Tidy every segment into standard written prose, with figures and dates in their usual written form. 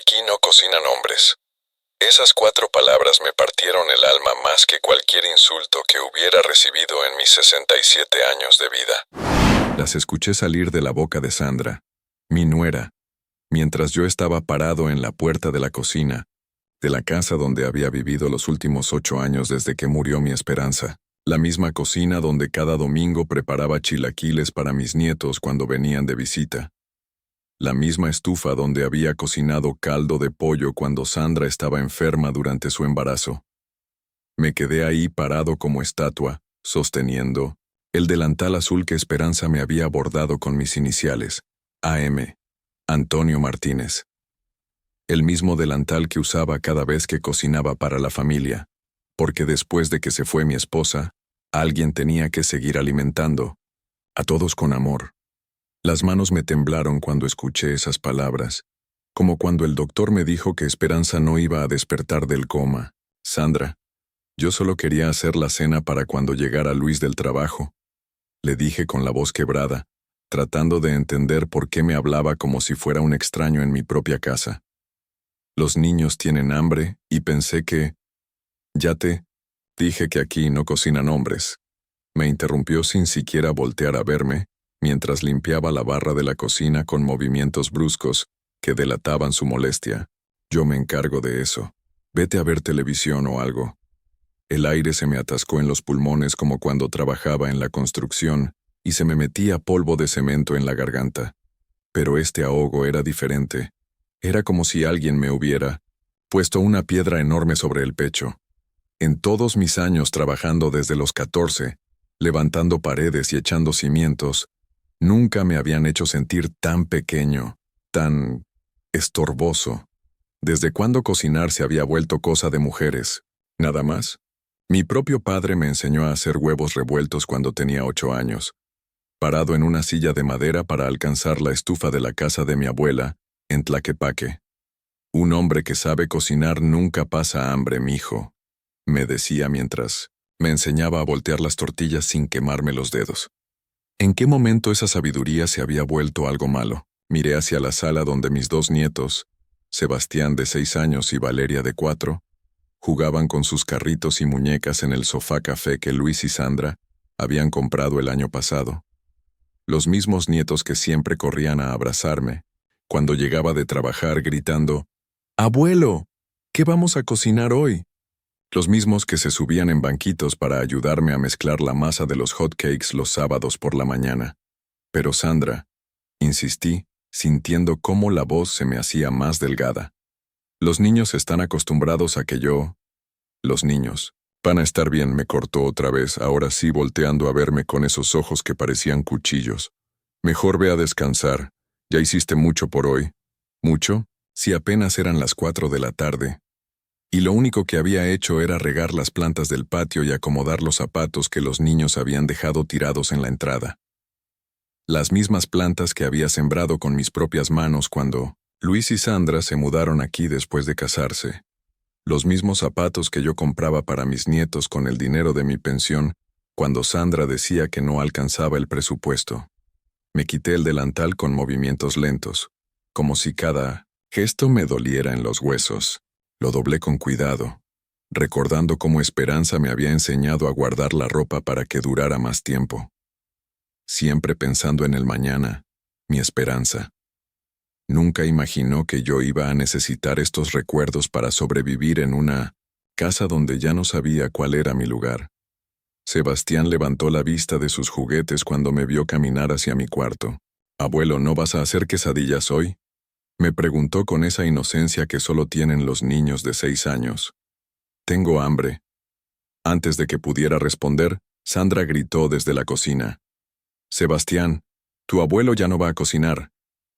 Aquí no cocinan hombres. Esas 4 palabras me partieron el alma más que cualquier insulto que hubiera recibido en mis 67 años de vida. Las escuché salir de la boca de Sandra, mi nuera, mientras yo estaba parado en la puerta de la cocina, de la casa donde había vivido los últimos 8 años desde que murió mi esperanza. La misma cocina donde cada domingo preparaba chilaquiles para mis nietos cuando venían de visita. La misma estufa donde había cocinado caldo de pollo cuando Sandra estaba enferma durante su embarazo. Me quedé ahí parado como estatua, sosteniendo el delantal azul que Esperanza me había bordado con mis iniciales, AM, Antonio Martínez. El mismo delantal que usaba cada vez que cocinaba para la familia, porque después de que se fue mi esposa, alguien tenía que seguir alimentando, a todos con amor. Las manos me temblaron cuando escuché esas palabras, como cuando el doctor me dijo que Esperanza no iba a despertar del coma. Sandra, yo solo quería hacer la cena para cuando llegara Luis del trabajo. Le dije con la voz quebrada, tratando de entender por qué me hablaba como si fuera un extraño en mi propia casa. Los niños tienen hambre y pensé que... Ya te dije que aquí no cocinan hombres. Me interrumpió sin siquiera voltear a verme, mientras limpiaba la barra de la cocina con movimientos bruscos que delataban su molestia. Yo me encargo de eso. Vete a ver televisión o algo. El aire se me atascó en los pulmones como cuando trabajaba en la construcción y se me metía polvo de cemento en la garganta. Pero este ahogo era diferente. Era como si alguien me hubiera puesto una piedra enorme sobre el pecho. En todos mis años trabajando desde los 14, levantando paredes y echando cimientos, nunca me habían hecho sentir tan pequeño, tan estorboso. ¿Desde cuándo cocinar se había vuelto cosa de mujeres? ¿Nada más? Mi propio padre me enseñó a hacer huevos revueltos cuando tenía 8 años, parado en una silla de madera para alcanzar la estufa de la casa de mi abuela, en Tlaquepaque. Un hombre que sabe cocinar nunca pasa hambre, mijo, me decía mientras me enseñaba a voltear las tortillas sin quemarme los dedos. ¿En qué momento esa sabiduría se había vuelto algo malo? Miré hacia la sala donde mis 2 nietos, Sebastián de 6 años y Valeria de 4, jugaban con sus carritos y muñecas en el sofá café que Luis y Sandra habían comprado el año pasado. Los mismos nietos que siempre corrían a abrazarme, cuando llegaba de trabajar gritando, «¡Abuelo! ¿Qué vamos a cocinar hoy?». Los mismos que se subían en banquitos para ayudarme a mezclar la masa de los hot cakes los sábados por la mañana. Pero Sandra, insistí, sintiendo cómo la voz se me hacía más delgada. Los niños están acostumbrados a que yo... Los niños. Van a estar bien, me cortó otra vez, ahora sí volteando a verme con esos ojos que parecían cuchillos. Mejor ve a descansar. Ya hiciste mucho por hoy. ¿Mucho? Si apenas eran las 4 de la tarde. Y lo único que había hecho era regar las plantas del patio y acomodar los zapatos que los niños habían dejado tirados en la entrada. Las mismas plantas que había sembrado con mis propias manos cuando Luis y Sandra se mudaron aquí después de casarse. Los mismos zapatos que yo compraba para mis nietos con el dinero de mi pensión cuando Sandra decía que no alcanzaba el presupuesto. Me quité el delantal con movimientos lentos, como si cada gesto me doliera en los huesos. Lo doblé con cuidado, recordando cómo Esperanza me había enseñado a guardar la ropa para que durara más tiempo. Siempre pensando en el mañana, mi Esperanza. Nunca imaginó que yo iba a necesitar estos recuerdos para sobrevivir en una casa donde ya no sabía cuál era mi lugar. Sebastián levantó la vista de sus juguetes cuando me vio caminar hacia mi cuarto. «Abuelo, ¿no vas a hacer quesadillas hoy?», me preguntó con esa inocencia que solo tienen los niños de 6 años. «Tengo hambre». Antes de que pudiera responder, Sandra gritó desde la cocina. «Sebastián, tu abuelo ya no va a cocinar.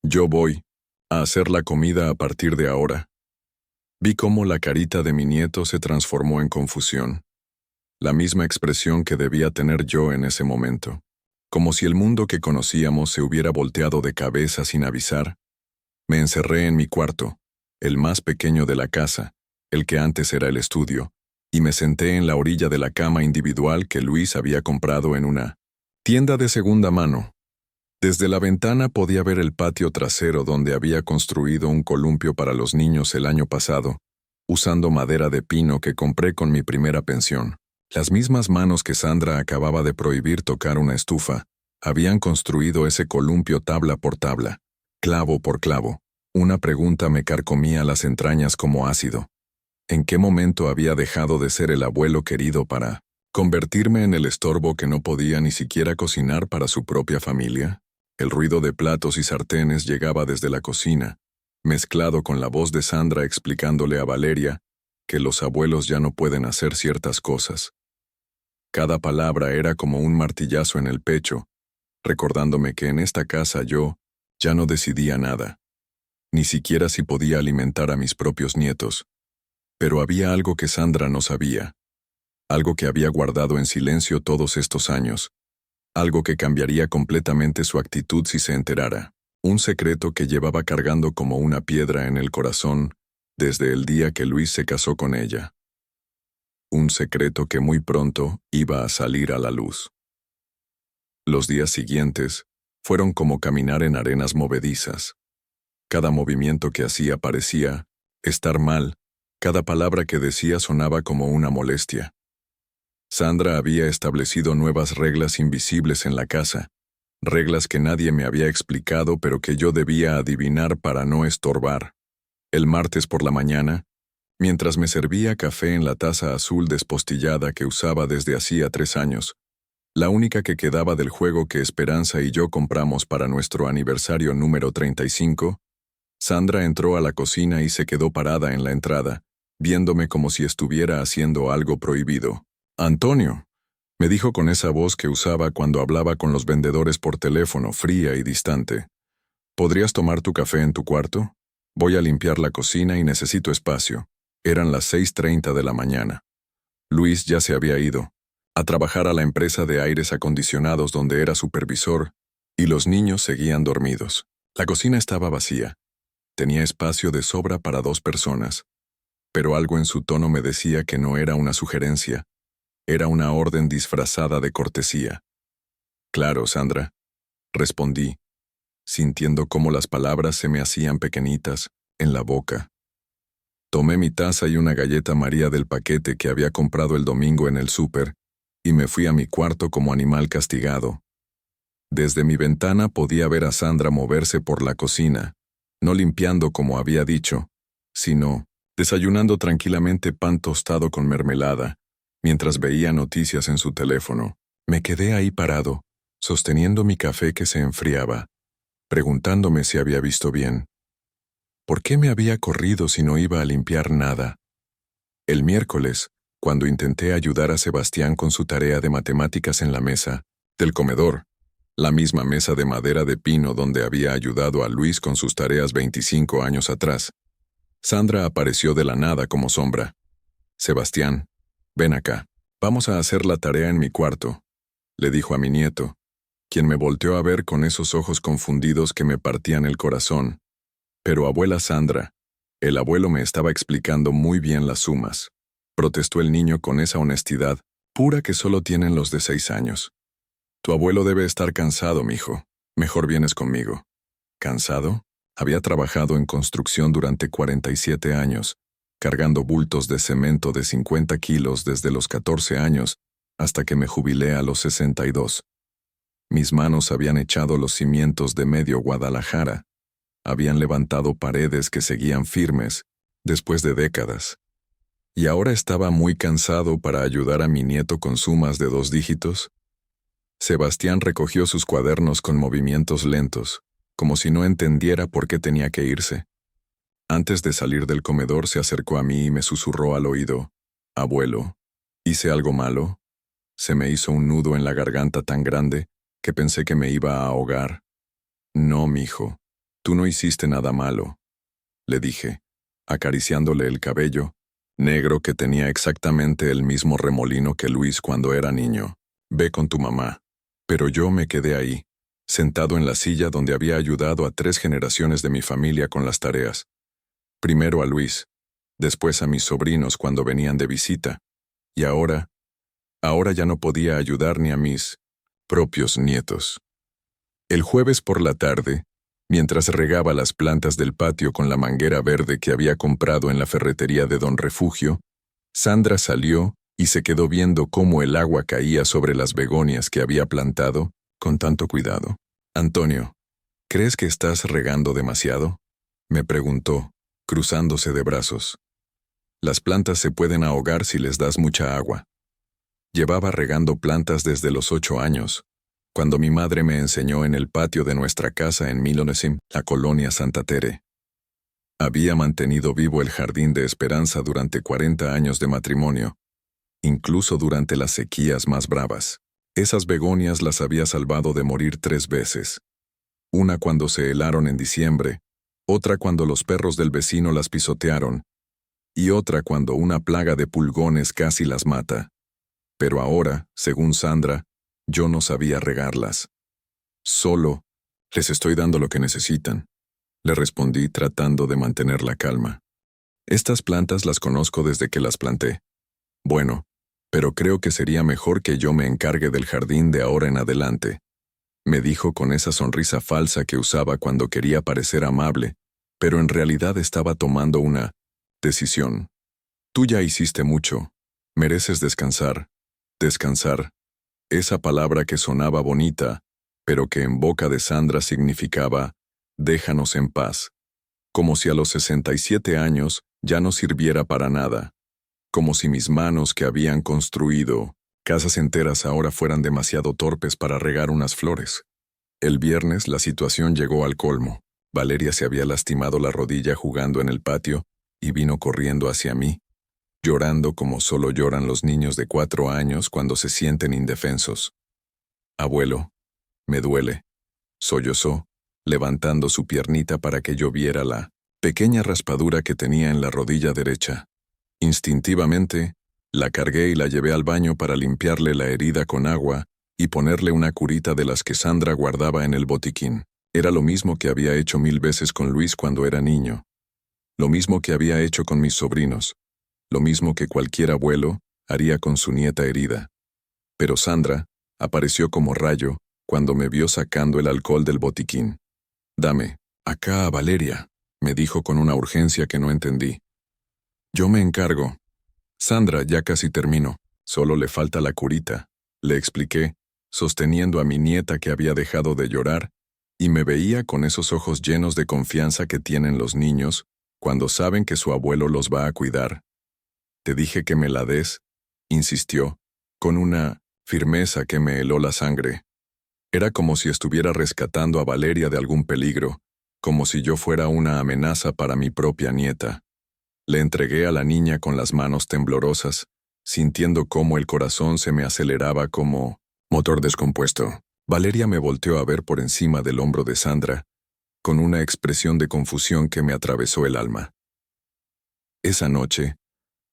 Yo voy a hacer la comida a partir de ahora». Vi cómo la carita de mi nieto se transformó en confusión. La misma expresión que debía tener yo en ese momento. Como si el mundo que conocíamos se hubiera volteado de cabeza sin avisar. Me encerré en mi cuarto, el más pequeño de la casa, el que antes era el estudio, y me senté en la orilla de la cama individual que Luis había comprado en una tienda de segunda mano. Desde la ventana podía ver el patio trasero donde había construido un columpio para los niños el año pasado, usando madera de pino que compré con mi primera pensión. Las mismas manos que Sandra acababa de prohibir tocar una estufa, habían construido ese columpio tabla por tabla, clavo por clavo. Una pregunta me carcomía las entrañas como ácido. ¿En qué momento había dejado de ser el abuelo querido para convertirme en el estorbo que no podía ni siquiera cocinar para su propia familia? El ruido de platos y sartenes llegaba desde la cocina, mezclado con la voz de Sandra explicándole a Valeria que los abuelos ya no pueden hacer ciertas cosas. Cada palabra era como un martillazo en el pecho, recordándome que en esta casa yo ya no decidía nada, ni siquiera si podía alimentar a mis propios nietos. Pero había algo que Sandra no sabía, algo que había guardado en silencio todos estos años, algo que cambiaría completamente su actitud si se enterara, un secreto que llevaba cargando como una piedra en el corazón desde el día que Luis se casó con ella. Un secreto que muy pronto iba a salir a la luz. Los días siguientes fueron como caminar en arenas movedizas. Cada movimiento que hacía parecía estar mal, cada palabra que decía sonaba como una molestia. Sandra había establecido nuevas reglas invisibles en la casa, reglas que nadie me había explicado pero que yo debía adivinar para no estorbar. El martes por la mañana, mientras me servía café en la taza azul despostillada que usaba desde hacía 3 años, la única que quedaba del juego que Esperanza y yo compramos para nuestro aniversario número 35, Sandra entró a la cocina y se quedó parada en la entrada, viéndome como si estuviera haciendo algo prohibido. «Antonio», me dijo con esa voz que usaba cuando hablaba con los vendedores por teléfono, fría y distante. «¿Podrías tomar tu café en tu cuarto? Voy a limpiar la cocina y necesito espacio». Eran las 6:30 de la mañana. Luis ya se había ido a trabajar a la empresa de aires acondicionados donde era supervisor, y los niños seguían dormidos. La cocina estaba vacía. Tenía espacio de sobra para 2 personas, pero algo en su tono me decía que no era una sugerencia, era una orden disfrazada de cortesía. «Claro, Sandra», respondí, sintiendo cómo las palabras se me hacían pequeñitas en la boca. Tomé mi taza y una galleta María del paquete que había comprado el domingo en el súper, y me fui a mi cuarto como animal castigado. Desde mi ventana podía ver a Sandra moverse por la cocina, no limpiando como había dicho, sino desayunando tranquilamente pan tostado con mermelada, mientras veía noticias en su teléfono. Me quedé ahí parado, sosteniendo mi café que se enfriaba, preguntándome si había visto bien. ¿Por qué me había corrido si no iba a limpiar nada? El miércoles, cuando intenté ayudar a Sebastián con su tarea de matemáticas en la mesa del comedor, la misma mesa de madera de pino donde había ayudado a Luis con sus tareas 25 años atrás, Sandra apareció de la nada como sombra. «Sebastián, ven acá. Vamos a hacer la tarea en mi cuarto», le dijo a mi nieto, quien me volteó a ver con esos ojos confundidos que me partían el corazón. «Pero abuela Sandra, el abuelo me estaba explicando muy bien las sumas», protestó el niño con esa honestidad pura que solo tienen los de 6 años. «Tu abuelo debe estar cansado, mijo. Mejor vienes conmigo». ¿Cansado? Había trabajado en construcción durante 47 años, cargando bultos de cemento de 50 kilos desde los 14 años hasta que me jubilé a los 62. Mis manos habían echado los cimientos de medio Guadalajara, habían levantado paredes que seguían firmes después de décadas. Y ahora estaba muy cansado para ayudar a mi nieto con sumas de 2 dígitos. Sebastián recogió sus cuadernos con movimientos lentos, como si no entendiera por qué tenía que irse. Antes de salir del comedor se acercó a mí y me susurró al oído: «Abuelo, ¿hice algo malo?». Se me hizo un nudo en la garganta tan grande que pensé que me iba a ahogar. «No, mijo, tú no hiciste nada malo», le dije, acariciándole el cabello, negro que tenía exactamente el mismo remolino que Luis cuando era niño. «Ve con tu mamá». Pero yo me quedé ahí, sentado en la silla donde había ayudado a 3 generaciones de mi familia con las tareas. Primero a Luis, después a mis sobrinos cuando venían de visita, y ahora ya no podía ayudar ni a mis propios nietos. El jueves por la tarde, mientras regaba las plantas del patio con la manguera verde que había comprado en la ferretería de Don Refugio, Sandra salió y se quedó viendo cómo el agua caía sobre las begonias que había plantado con tanto cuidado. «Antonio, ¿crees que estás regando demasiado?», me preguntó, cruzándose de brazos. «Las plantas se pueden ahogar si les das mucha agua». Llevaba regando plantas desde los 8 años, cuando mi madre me enseñó en el patio de nuestra casa en Milonesim, la colonia Santa Tere. Había mantenido vivo el jardín de Esperanza durante 40 años de matrimonio, incluso durante las sequías más bravas. Esas begonias las había salvado de morir 3 veces. Una cuando se helaron en diciembre, otra cuando los perros del vecino las pisotearon, y otra cuando una plaga de pulgones casi las mata. Pero ahora, según Sandra, yo no sabía regarlas. «Solo les estoy dando lo que necesitan», le respondí tratando de mantener la calma. «Estas plantas las conozco desde que las planté. Bueno, pero creo que sería mejor que yo me encargue del jardín de ahora en adelante», me dijo con esa sonrisa falsa que usaba cuando quería parecer amable, pero en realidad estaba tomando una decisión. «Tú ya hiciste mucho. Mereces descansar. Descansar». Esa palabra que sonaba bonita, pero que en boca de Sandra significaba «déjanos en paz», como si a los 67 años ya no sirviera para nada, como si mis manos que habían construido casas enteras ahora fueran demasiado torpes para regar unas flores. El viernes la situación llegó al colmo. Valeria se había lastimado la rodilla jugando en el patio y vino corriendo hacia mí, llorando como solo lloran los niños de 4 años cuando se sienten indefensos. «Abuelo, me duele», sollozó, levantando su piernita para que yo viera la pequeña raspadura que tenía en la rodilla derecha. Instintivamente, la cargué y la llevé al baño para limpiarle la herida con agua y ponerle una curita de las que Sandra guardaba en el botiquín. Era lo mismo que había hecho 1000 veces con Luis cuando era niño. Lo mismo que había hecho con mis sobrinos. Lo mismo que cualquier abuelo haría con su nieta herida. Pero Sandra apareció como rayo cuando me vio sacando el alcohol del botiquín. «Dame, acá a Valeria», me dijo con una urgencia que no entendí. «Yo me encargo. Sandra, ya casi termino. Solo le falta la curita», le expliqué, sosteniendo a mi nieta que había dejado de llorar, y me veía con esos ojos llenos de confianza que tienen los niños cuando saben que su abuelo los va a cuidar. «Te dije que me la des», insistió, con una firmeza que me heló la sangre. Era como si estuviera rescatando a Valeria de algún peligro, como si yo fuera una amenaza para mi propia nieta. Le entregué a la niña con las manos temblorosas, sintiendo cómo el corazón se me aceleraba como motor descompuesto. Valeria me volteó a ver por encima del hombro de Sandra, con una expresión de confusión que me atravesó el alma. Esa noche,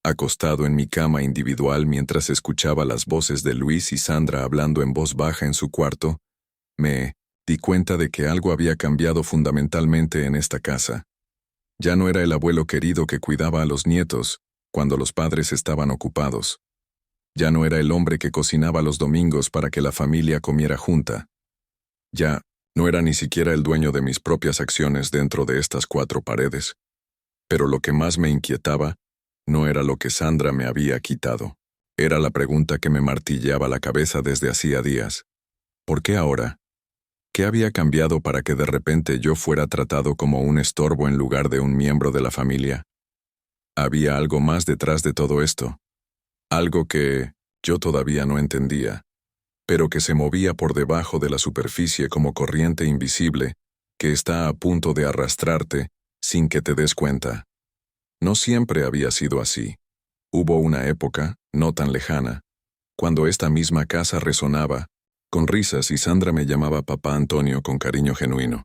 acostado en mi cama individual mientras escuchaba las voces de Luis y Sandra hablando en voz baja en su cuarto, me di cuenta de que algo había cambiado fundamentalmente en esta casa. Ya no era el abuelo querido que cuidaba a los nietos cuando los padres estaban ocupados. Ya no era el hombre que cocinaba los domingos para que la familia comiera junta. Ya no era ni siquiera el dueño de mis propias acciones dentro de estas 4 paredes. Pero lo que más me inquietaba no era lo que Sandra me había quitado. Era la pregunta que me martilleaba la cabeza desde hacía días. ¿Por qué ahora? ¿Qué había cambiado para que de repente yo fuera tratado como un estorbo en lugar de un miembro de la familia? Había algo más detrás de todo esto. Algo que yo todavía no entendía, pero que se movía por debajo de la superficie como corriente invisible que está a punto de arrastrarte sin que te des cuenta. No siempre había sido así. Hubo una época, no tan lejana, cuando esta misma casa resonaba, con risas y Sandra me llamaba Papá Antonio con cariño genuino.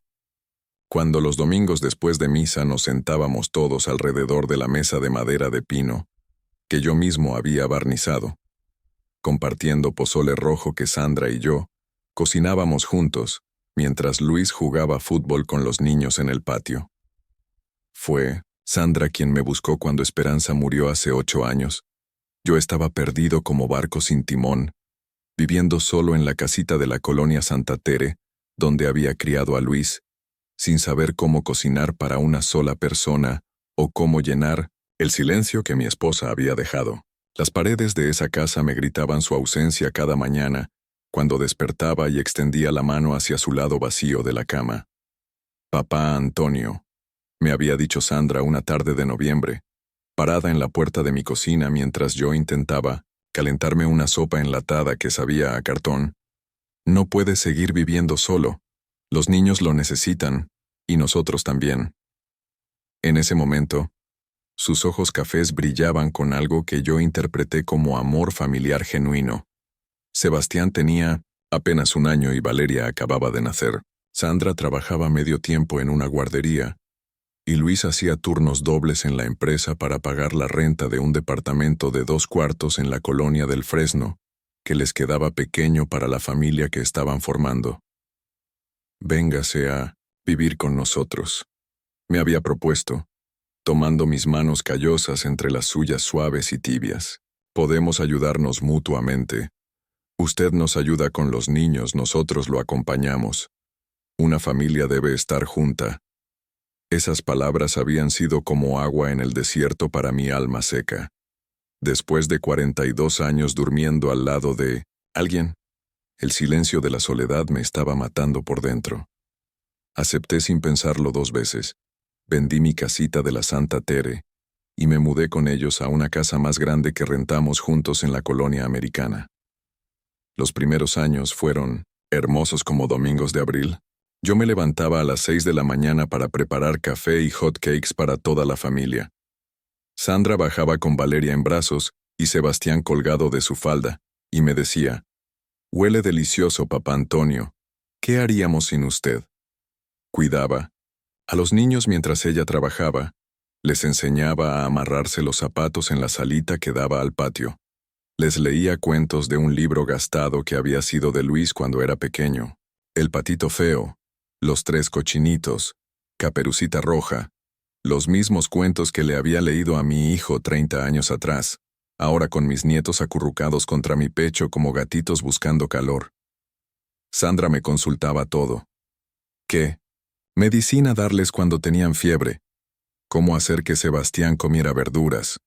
Cuando los domingos después de misa nos sentábamos todos alrededor de la mesa de madera de pino, que yo mismo había barnizado, compartiendo pozole rojo que Sandra y yo cocinábamos juntos, mientras Luis jugaba fútbol con los niños en el patio. Fue Sandra quien me buscó cuando Esperanza murió hace 8 años. Yo estaba perdido como barco sin timón, viviendo solo en la casita de la colonia Santa Tere, donde había criado a Luis, sin saber cómo cocinar para una sola persona o cómo llenar el silencio que mi esposa había dejado. Las paredes de esa casa me gritaban su ausencia cada mañana, cuando despertaba y extendía la mano hacia su lado vacío de la cama. Papá Antonio, me había dicho Sandra una tarde de noviembre, parada en la puerta de mi cocina mientras yo intentaba calentarme una sopa enlatada que sabía a cartón. No puedes seguir viviendo solo. Los niños lo necesitan, y nosotros también. En ese momento, sus ojos cafés brillaban con algo que yo interpreté como amor familiar genuino. Sebastián tenía apenas 1 año y Valeria acababa de nacer. Sandra trabajaba medio tiempo en una guardería, y Luis hacía turnos dobles en la empresa para pagar la renta de un departamento de 2 cuartos en la colonia del Fresno, que les quedaba pequeño para la familia que estaban formando. Véngase a vivir con nosotros, me había propuesto, tomando mis manos callosas entre las suyas suaves y tibias. Podemos ayudarnos mutuamente. Usted nos ayuda con los niños, nosotros lo acompañamos. Una familia debe estar junta. Esas palabras habían sido como agua en el desierto para mi alma seca. Después de 42 años durmiendo al lado de alguien, el silencio de la soledad me estaba matando por dentro. Acepté sin pensarlo 2 veces. Vendí mi casita de la Santa Tere y me mudé con ellos a una casa más grande que rentamos juntos en la colonia americana. Los primeros años fueron hermosos como domingos de abril. Yo me levantaba a las 6 de la mañana para preparar café y hot cakes para toda la familia. Sandra bajaba con Valeria en brazos y Sebastián colgado de su falda, y me decía, «Huele delicioso, papá Antonio. ¿Qué haríamos sin usted?» Cuidaba a los niños mientras ella trabajaba, les enseñaba a amarrarse los zapatos en la salita que daba al patio. Les leía cuentos de un libro gastado que había sido de Luis cuando era pequeño, El patito feo, Los 3 cochinitos, Caperucita Roja, los mismos cuentos que le había leído a mi hijo 30 años atrás, ahora con mis nietos acurrucados contra mi pecho como gatitos buscando calor. Sandra me consultaba todo. ¿Qué medicina darles cuando tenían fiebre? ¿Cómo hacer que Sebastián comiera verduras?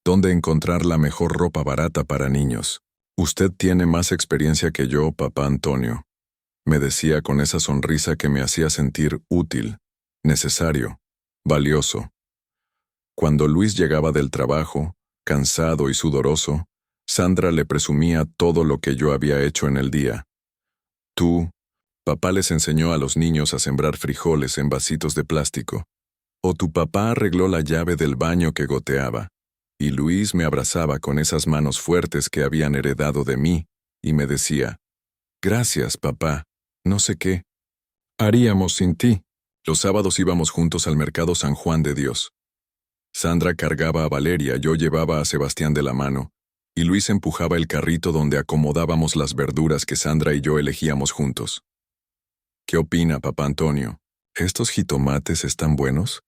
¿Dónde encontrar la mejor ropa barata para niños? Usted tiene más experiencia que yo, papá Antonio, me decía con esa sonrisa que me hacía sentir útil, necesario, valioso. Cuando Luis llegaba del trabajo, cansado y sudoroso, Sandra le presumía todo lo que yo había hecho en el día. Papá les enseñó a los niños a sembrar frijoles en vasitos de plástico. O tu papá arregló la llave del baño que goteaba. Y Luis me abrazaba con esas manos fuertes que habían heredado de mí, y me decía, «Gracias, papá, no sé qué haríamos sin ti». Los sábados íbamos juntos al mercado San Juan de Dios. Sandra cargaba a Valeria, yo llevaba a Sebastián de la mano, y Luis empujaba el carrito donde acomodábamos las verduras que Sandra y yo elegíamos juntos. «¿Qué opina, papá Antonio? ¿Estos jitomates están buenos?»,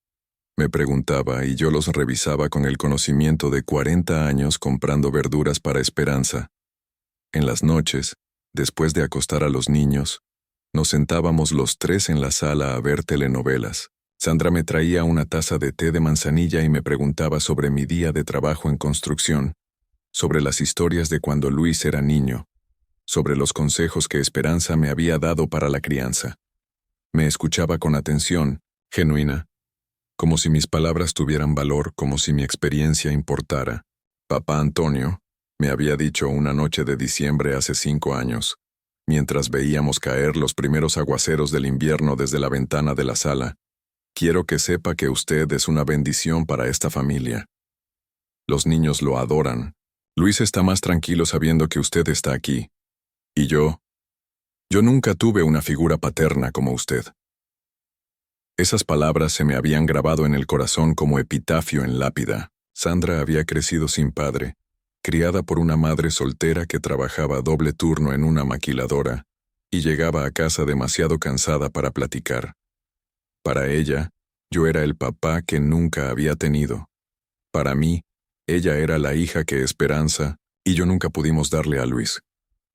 me preguntaba, y yo los revisaba con el conocimiento de 40 años comprando verduras para Esperanza. En las noches, después de acostar a los niños, nos sentábamos los 3 en la sala a ver telenovelas. Sandra me traía una taza de té de manzanilla y me preguntaba sobre mi día de trabajo en construcción, sobre las historias de cuando Luis era niño, sobre los consejos que Esperanza me había dado para la crianza. Me escuchaba con atención, genuina, como si mis palabras tuvieran valor, como si mi experiencia importara. Papá Antonio, me había dicho una noche de diciembre hace 5 años, mientras veíamos caer los primeros aguaceros del invierno desde la ventana de la sala, quiero que sepa que usted es una bendición para esta familia. Los niños lo adoran. Luis está más tranquilo sabiendo que usted está aquí. Y yo nunca tuve una figura paterna como usted. Esas palabras se me habían grabado en el corazón como epitafio en lápida. Sandra había crecido sin padre, criada por una madre soltera que trabajaba doble turno en una maquiladora y llegaba a casa demasiado cansada para platicar. Para ella, yo era el papá que nunca había tenido. Para mí, ella era la hija que Esperanza y yo nunca pudimos darle a Luis.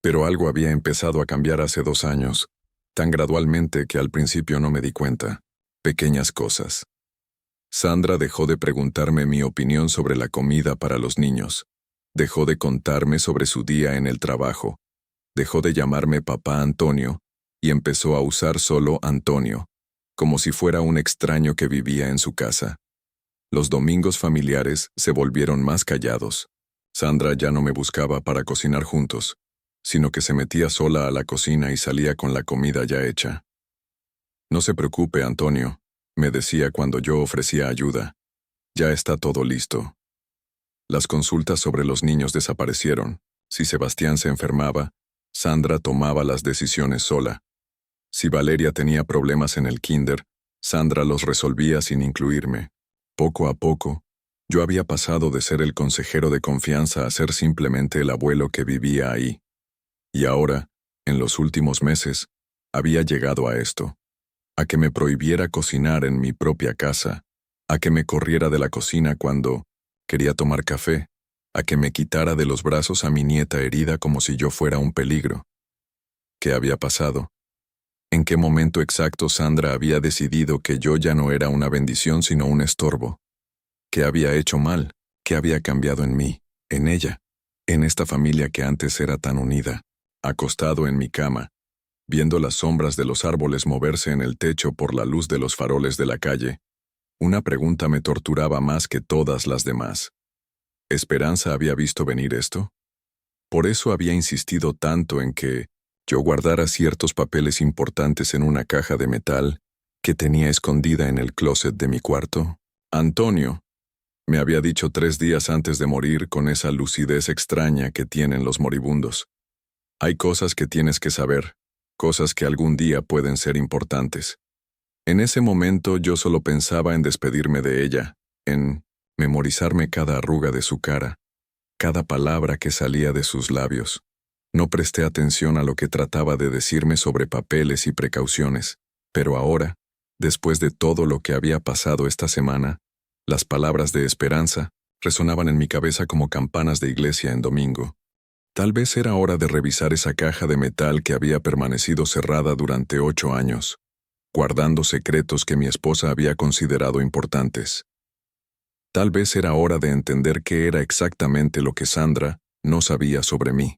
Pero algo había empezado a cambiar hace 2 años. tan gradualmente que al principio no me di cuenta. Pequeñas cosas. Sandra dejó de preguntarme mi opinión sobre la comida para los niños. Dejó de contarme sobre su día en el trabajo. Dejó de llamarme papá Antonio y empezó a usar solo Antonio, como si fuera un extraño que vivía en su casa. Los domingos familiares se volvieron más callados. Sandra ya no me buscaba para cocinar juntos, sino que se metía sola a la cocina y salía con la comida ya hecha. No se preocupe, Antonio, me decía cuando yo ofrecía ayuda. Ya está todo listo. Las consultas sobre los niños desaparecieron. Si Sebastián se enfermaba, Sandra tomaba las decisiones sola. Si Valeria tenía problemas en el kinder, Sandra los resolvía sin incluirme. Poco a poco, yo había pasado de ser el consejero de confianza a ser simplemente el abuelo que vivía ahí. Y ahora, en los últimos meses, había llegado a esto. A que me prohibiera cocinar en mi propia casa, a que me corriera de la cocina cuando quería tomar café, a que me quitara de los brazos a mi nieta herida como si yo fuera un peligro. ¿Qué había pasado? ¿En qué momento exacto Sandra había decidido que yo ya no era una bendición sino un estorbo? ¿Qué había hecho mal? ¿Qué había cambiado en mí, en ella, en esta familia que antes era tan unida? Acostado en mi cama, viendo las sombras de los árboles moverse en el techo por la luz de los faroles de la calle, una pregunta me torturaba más que todas las demás. ¿Esperanza había visto venir esto? Por eso había insistido tanto en que yo guardara ciertos papeles importantes en una caja de metal que tenía escondida en el closet de mi cuarto. Antonio, me había dicho 3 días antes de morir con esa lucidez extraña que tienen los moribundos. Hay cosas que tienes que saber, cosas que algún día pueden ser importantes. En ese momento yo solo pensaba en despedirme de ella, en memorizarme cada arruga de su cara, cada palabra que salía de sus labios. No presté atención a lo que trataba de decirme sobre papeles y precauciones, pero ahora, después de todo lo que había pasado esta semana, las palabras de esperanza resonaban en mi cabeza como campanas de iglesia en domingo. Tal vez era hora de revisar esa caja de metal que había permanecido cerrada durante 8 años, guardando secretos que mi esposa había considerado importantes. Tal vez era hora de entender qué era exactamente lo que Sandra no sabía sobre mí.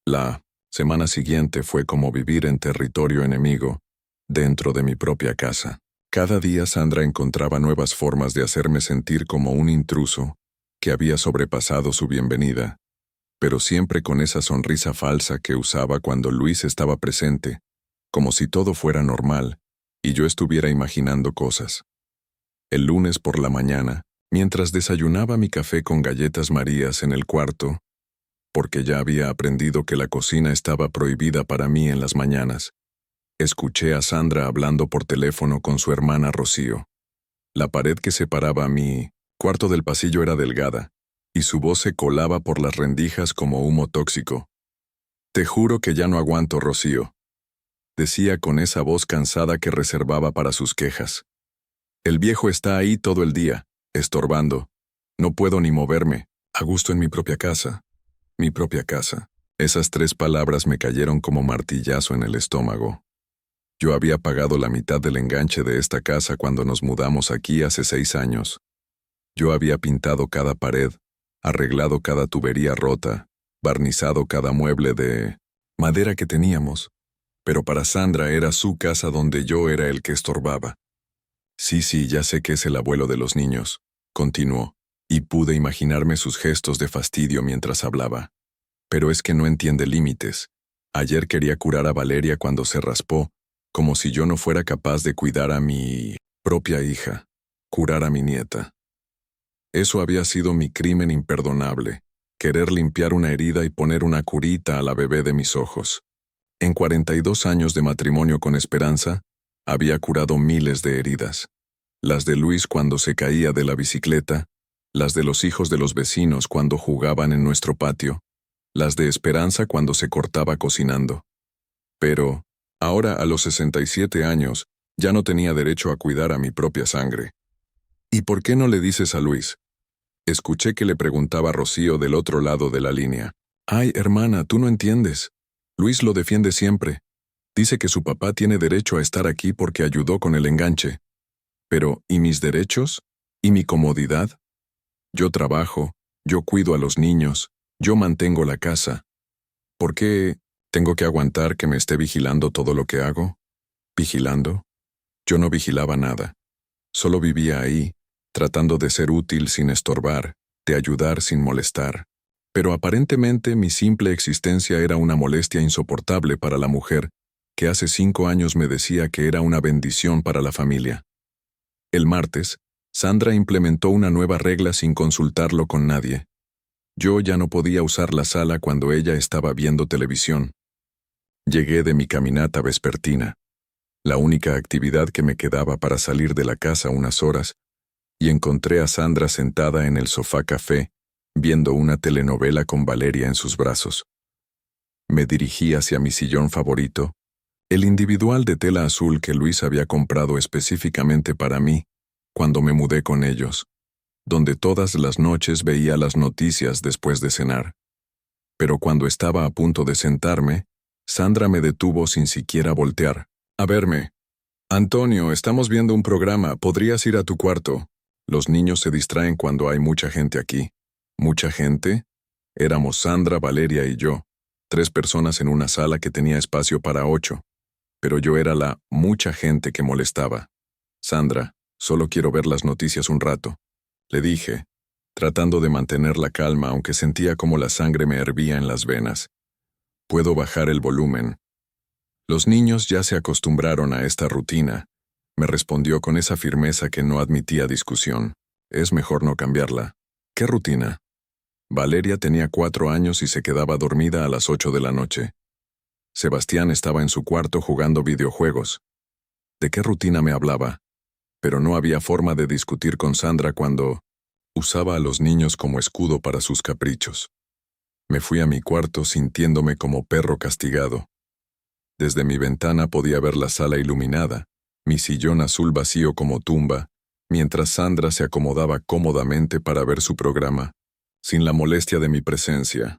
La semana siguiente fue como vivir en territorio enemigo, dentro de mi propia casa. Cada día Sandra encontraba nuevas formas de hacerme sentir como un intruso que había sobrepasado su bienvenida, pero siempre con esa sonrisa falsa que usaba cuando Luis estaba presente, como si todo fuera normal y yo estuviera imaginando cosas. El lunes por la mañana, mientras desayunaba mi café con galletas Marías en el cuarto, porque ya había aprendido que la cocina estaba prohibida para mí en las mañanas, escuché a Sandra hablando por teléfono con su hermana Rocío. La pared que separaba mi cuarto del pasillo era delgada, y su voz se colaba por las rendijas como humo tóxico. «Te juro que ya no aguanto, Rocío», decía con esa voz cansada que reservaba para sus quejas. «El viejo está ahí todo el día, estorbando. No puedo ni moverme, a gusto en mi propia casa. Mi propia casa». Esas 3 palabras me cayeron como martillazo en el estómago. Yo había pagado la mitad del enganche de esta casa cuando nos mudamos aquí hace 6 años. Yo había pintado cada pared, arreglado cada tubería rota, barnizado cada mueble de madera que teníamos, pero para Sandra era su casa donde yo era el que estorbaba. Sí, ya sé que es el abuelo de los niños», continuó, y pude imaginarme sus gestos de fastidio mientras hablaba. «Pero es que no entiende límites. Ayer quería curar a Valeria cuando se raspó, como si yo no fuera capaz de cuidar a mi propia hija, curar a mi nieta. Eso había sido mi crimen imperdonable, querer limpiar una herida y poner una curita a la bebé de mis ojos. En 42 años de matrimonio con Esperanza, había curado miles de heridas. Las de Luis cuando se caía de la bicicleta, las de los hijos de los vecinos cuando jugaban en nuestro patio, las de Esperanza cuando se cortaba cocinando. Pero, ahora a los 67 años, ya no tenía derecho a cuidar a mi propia sangre. «¿Y por qué no le dices a Luis?», escuché que le preguntaba Rocío del otro lado de la línea. «Ay, hermana, tú no entiendes. Luis lo defiende siempre. Dice que su papá tiene derecho a estar aquí porque ayudó con el enganche. Pero, ¿y mis derechos? ¿Y mi comodidad? Yo trabajo, yo cuido a los niños, yo mantengo la casa. ¿Por qué tengo que aguantar que me esté vigilando todo lo que hago? ¿Vigilando? Yo no vigilaba nada. Solo vivía ahí, tratando de ser útil sin estorbar, de ayudar sin molestar. Pero aparentemente mi simple existencia era una molestia insoportable para la mujer, que hace 5 años me decía que era una bendición para la familia. El martes, Sandra implementó una nueva regla sin consultarlo con nadie. Yo ya no podía usar la sala cuando ella estaba viendo televisión. Llegué de mi caminata vespertina, la única actividad que me quedaba para salir de la casa unas horas, y encontré a Sandra sentada en el sofá café, viendo una telenovela con Valeria en sus brazos. Me dirigí hacia mi sillón favorito, el individual de tela azul que Luis había comprado específicamente para mí, cuando me mudé con ellos, donde todas las noches veía las noticias después de cenar. Pero cuando estaba a punto de sentarme, Sandra me detuvo sin siquiera voltear, a verme. Antonio, estamos viendo un programa, ¿podrías ir a tu cuarto? Los niños se distraen cuando hay mucha gente aquí. ¿Mucha gente? Éramos Sandra, Valeria y yo, 3 personas en una sala que tenía espacio para 8. Pero yo era la mucha gente que molestaba. Sandra, solo quiero ver las noticias un rato, le dije, tratando de mantener la calma aunque sentía como la sangre me hervía en las venas. ¿Puedo bajar el volumen? Los niños ya se acostumbraron a esta rutina, me respondió con esa firmeza que no admitía discusión. Es mejor no cambiarla. ¿Qué rutina? Valeria tenía 4 años y se quedaba dormida a las 8 de la noche. Sebastián estaba en su cuarto jugando videojuegos. ¿De qué rutina me hablaba? Pero no había forma de discutir con Sandra cuando usaba a los niños como escudo para sus caprichos. Me fui a mi cuarto sintiéndome como perro castigado. Desde mi ventana podía ver la sala iluminada, mi sillón azul vacío como tumba, mientras Sandra se acomodaba cómodamente para ver su programa, sin la molestia de mi presencia.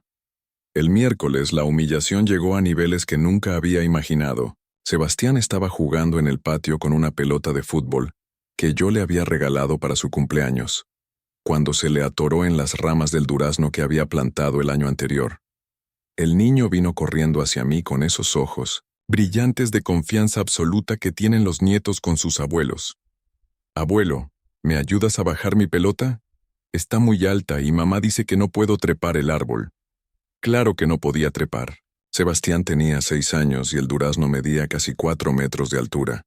El miércoles la humillación llegó a niveles que nunca había imaginado. Sebastián estaba jugando en el patio con una pelota de fútbol que yo le había regalado para su cumpleaños, cuando se le atoró en las ramas del durazno que había plantado el año anterior. El niño vino corriendo hacia mí con esos ojos, brillantes de confianza absoluta que tienen los nietos con sus abuelos. Abuelo, ¿me ayudas a bajar mi pelota? Está muy alta y mamá dice que no puedo trepar el árbol. Claro que no podía trepar. Sebastián tenía 6 años y el durazno medía casi 4 metros de altura.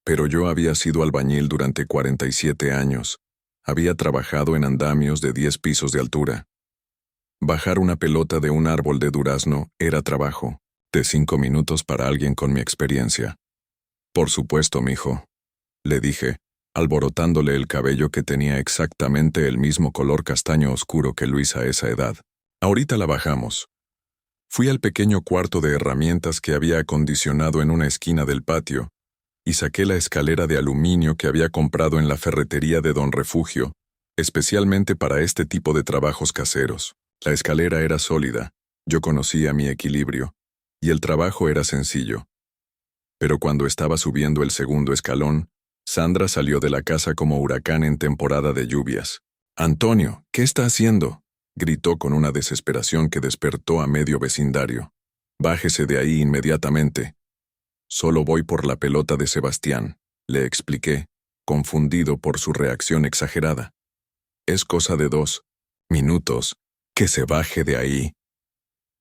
Pero yo había sido albañil durante 47 años. Había trabajado en andamios de 10 pisos de altura. Bajar una pelota de un árbol de durazno era trabajo, de 5 minutos para alguien con mi experiencia. Por supuesto, mijo, le dije, alborotándole el cabello que tenía exactamente el mismo color castaño oscuro que Luis a esa edad. Ahorita la bajamos. Fui al pequeño cuarto de herramientas que había acondicionado en una esquina del patio y saqué la escalera de aluminio que había comprado en la ferretería de Don Refugio, especialmente para este tipo de trabajos caseros. La escalera era sólida, yo conocía mi equilibrio, y el trabajo era sencillo. Pero cuando estaba subiendo el segundo escalón, Sandra salió de la casa como huracán en temporada de lluvias. «Antonio, ¿qué está haciendo?», gritó con una desesperación que despertó a medio vecindario. «Bájese de ahí inmediatamente». «Solo voy por la pelota de Sebastián», le expliqué, confundido por su reacción exagerada. «Es cosa de 2 minutos. Que se baje de ahí».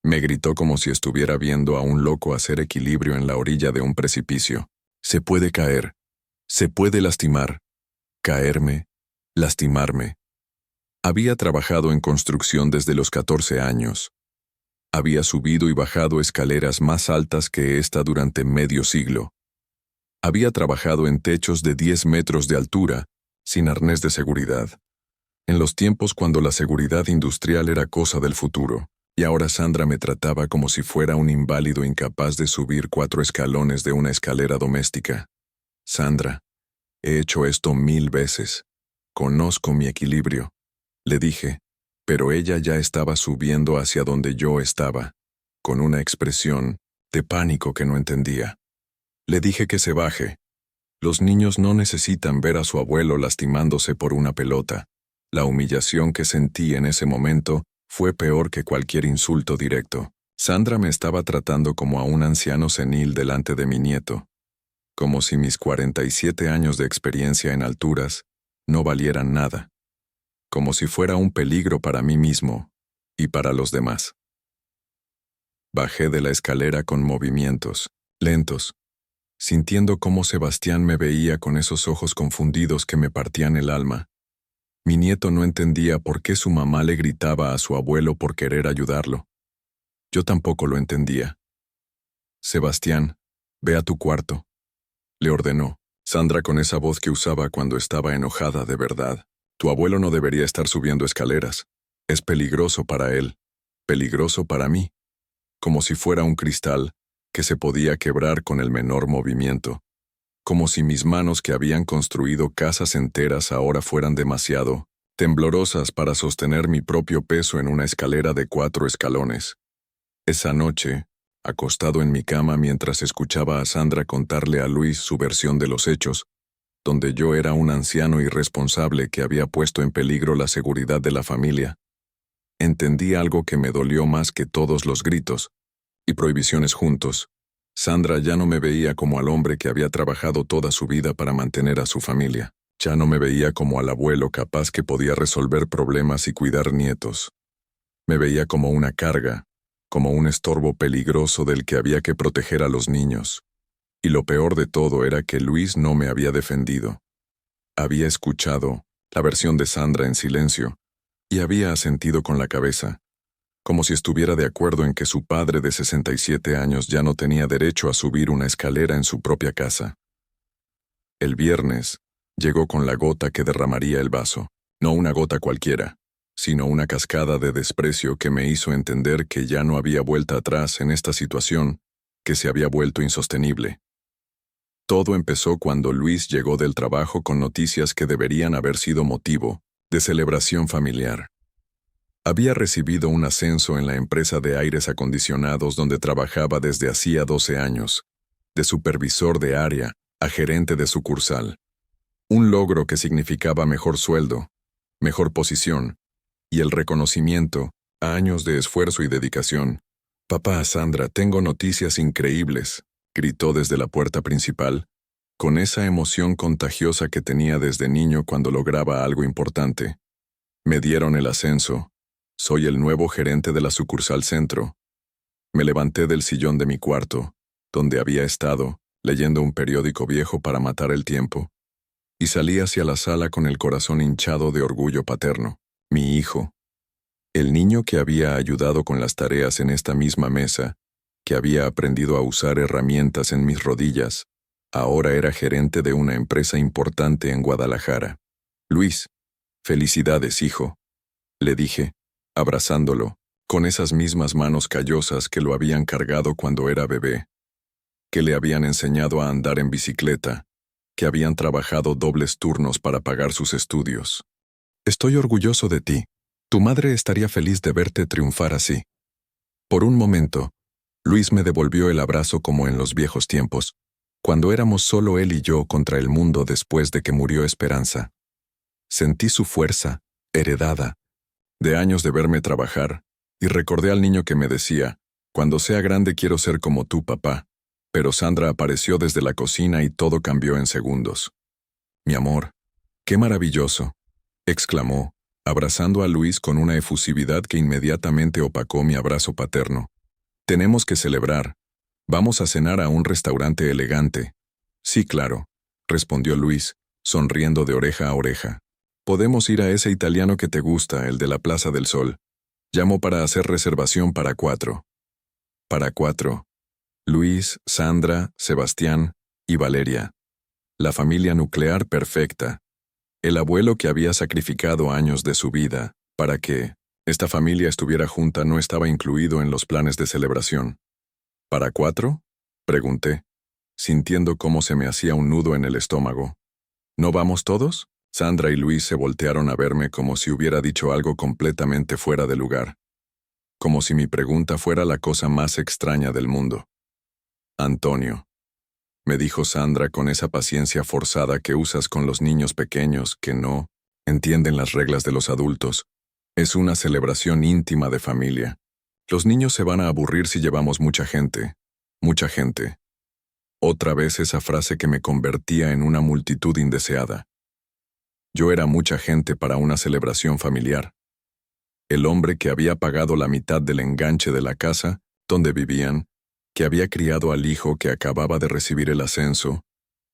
Me gritó como si estuviera viendo a un loco hacer equilibrio en la orilla de un precipicio. «Se puede caer. Se puede lastimar. Caerme. Lastimarme». Había trabajado en construcción desde los 14 años. Había subido y bajado escaleras más altas que esta durante medio siglo. Había trabajado en techos de 10 metros de altura, sin arnés de seguridad. En los tiempos cuando la seguridad industrial era cosa del futuro, y ahora Sandra me trataba como si fuera un inválido incapaz de subir 4 escalones de una escalera doméstica. «Sandra, he hecho esto 1000 veces. Conozco mi equilibrio», le dije, pero ella ya estaba subiendo hacia donde yo estaba, con una expresión de pánico que no entendía. Le dije que se baje. Los niños no necesitan ver a su abuelo lastimándose por una pelota. La humillación que sentí en ese momento fue peor que cualquier insulto directo. Sandra me estaba tratando como a un anciano senil delante de mi nieto, como si mis 47 años de experiencia en alturas no valieran nada, como si fuera un peligro para mí mismo y para los demás. Bajé de la escalera con movimientos lentos, sintiendo cómo Sebastián me veía con esos ojos confundidos que me partían el alma. Mi nieto no entendía por qué su mamá le gritaba a su abuelo por querer ayudarlo. Yo tampoco lo entendía. Sebastián, ve a tu cuarto, le ordenó Sandra con esa voz que usaba cuando estaba enojada de verdad. Tu abuelo no debería estar subiendo escaleras. Es peligroso para él, peligroso para mí, como si fuera un cristal que se podía quebrar con el menor movimiento, como si mis manos que habían construido casas enteras ahora fueran demasiado temblorosas para sostener mi propio peso en una escalera de 4 escalones. Esa noche, acostado en mi cama mientras escuchaba a Sandra contarle a Luis su versión de los hechos, donde yo era un anciano irresponsable que había puesto en peligro la seguridad de la familia, entendí algo que me dolió más que todos los gritos y prohibiciones juntos. Sandra ya no me veía como al hombre que había trabajado toda su vida para mantener a su familia. Ya no me veía como al abuelo capaz que podía resolver problemas y cuidar nietos. Me veía como una carga, como un estorbo peligroso del que había que proteger a los niños. Y lo peor de todo era que Luis no me había defendido. Había escuchado la versión de Sandra en silencio y había asentido con la cabeza, como si estuviera de acuerdo en que su padre de 67 años ya no tenía derecho a subir una escalera en su propia casa. El viernes llegó con la gota que derramaría el vaso, no una gota cualquiera, sino una cascada de desprecio que me hizo entender que ya no había vuelta atrás en esta situación, que se había vuelto insostenible. Todo empezó cuando Luis llegó del trabajo con noticias que deberían haber sido motivo de celebración familiar. Había recibido un ascenso en la empresa de aires acondicionados donde trabajaba desde hacía 12 años, de supervisor de área a gerente de sucursal. Un logro que significaba mejor sueldo, mejor posición y el reconocimiento a años de esfuerzo y dedicación. Papá, Sandra, tengo noticias increíbles, gritó desde la puerta principal, con esa emoción contagiosa que tenía desde niño cuando lograba algo importante. Me dieron el ascenso. Soy el nuevo gerente de la sucursal centro. Me levanté del sillón de mi cuarto, donde había estado, leyendo un periódico viejo para matar el tiempo, y salí hacia la sala con el corazón hinchado de orgullo paterno. Mi hijo, el niño que había ayudado con las tareas en esta misma mesa, que había aprendido a usar herramientas en mis rodillas, ahora era gerente de una empresa importante en Guadalajara. Luis, felicidades, hijo, le dije, abrazándolo, con esas mismas manos callosas que lo habían cargado cuando era bebé, que le habían enseñado a andar en bicicleta, que habían trabajado dobles turnos para pagar sus estudios. Estoy orgulloso de ti. Tu madre estaría feliz de verte triunfar así. Por un momento, Luis me devolvió el abrazo como en los viejos tiempos, cuando éramos solo él y yo contra el mundo después de que murió Esperanza. Sentí su fuerza, heredada, de años de verme trabajar, y recordé al niño que me decía, cuando sea grande quiero ser como tú, papá. Pero Sandra apareció desde la cocina y todo cambió en segundos. Mi amor, qué maravilloso, exclamó, abrazando a Luis con una efusividad que inmediatamente opacó mi abrazo paterno. Tenemos que celebrar. Vamos a cenar a un restaurante elegante. Sí, claro, respondió Luis, sonriendo de oreja a oreja. Podemos ir a ese italiano que te gusta, el de la Plaza del Sol. Llamo para hacer reservación para 4. Para 4. Luis, Sandra, Sebastián y Valeria. La familia nuclear perfecta. El abuelo que había sacrificado años de su vida para que esta familia estuviera junta no estaba incluido en los planes de celebración. ¿Para 4? Pregunté, sintiendo cómo se me hacía un nudo en el estómago. ¿No vamos todos? Sandra y Luis se voltearon a verme como si hubiera dicho algo completamente fuera de lugar. Como si mi pregunta fuera la cosa más extraña del mundo. Antonio, me dijo Sandra con esa paciencia forzada que usas con los niños pequeños que no entienden las reglas de los adultos. Es una celebración íntima de familia. Los niños se van a aburrir si llevamos mucha gente. Mucha gente. Otra vez esa frase que me convertía en una multitud indeseada. Yo era mucha gente para una celebración familiar. El hombre que había pagado la mitad del enganche de la casa donde vivían, que había criado al hijo que acababa de recibir el ascenso,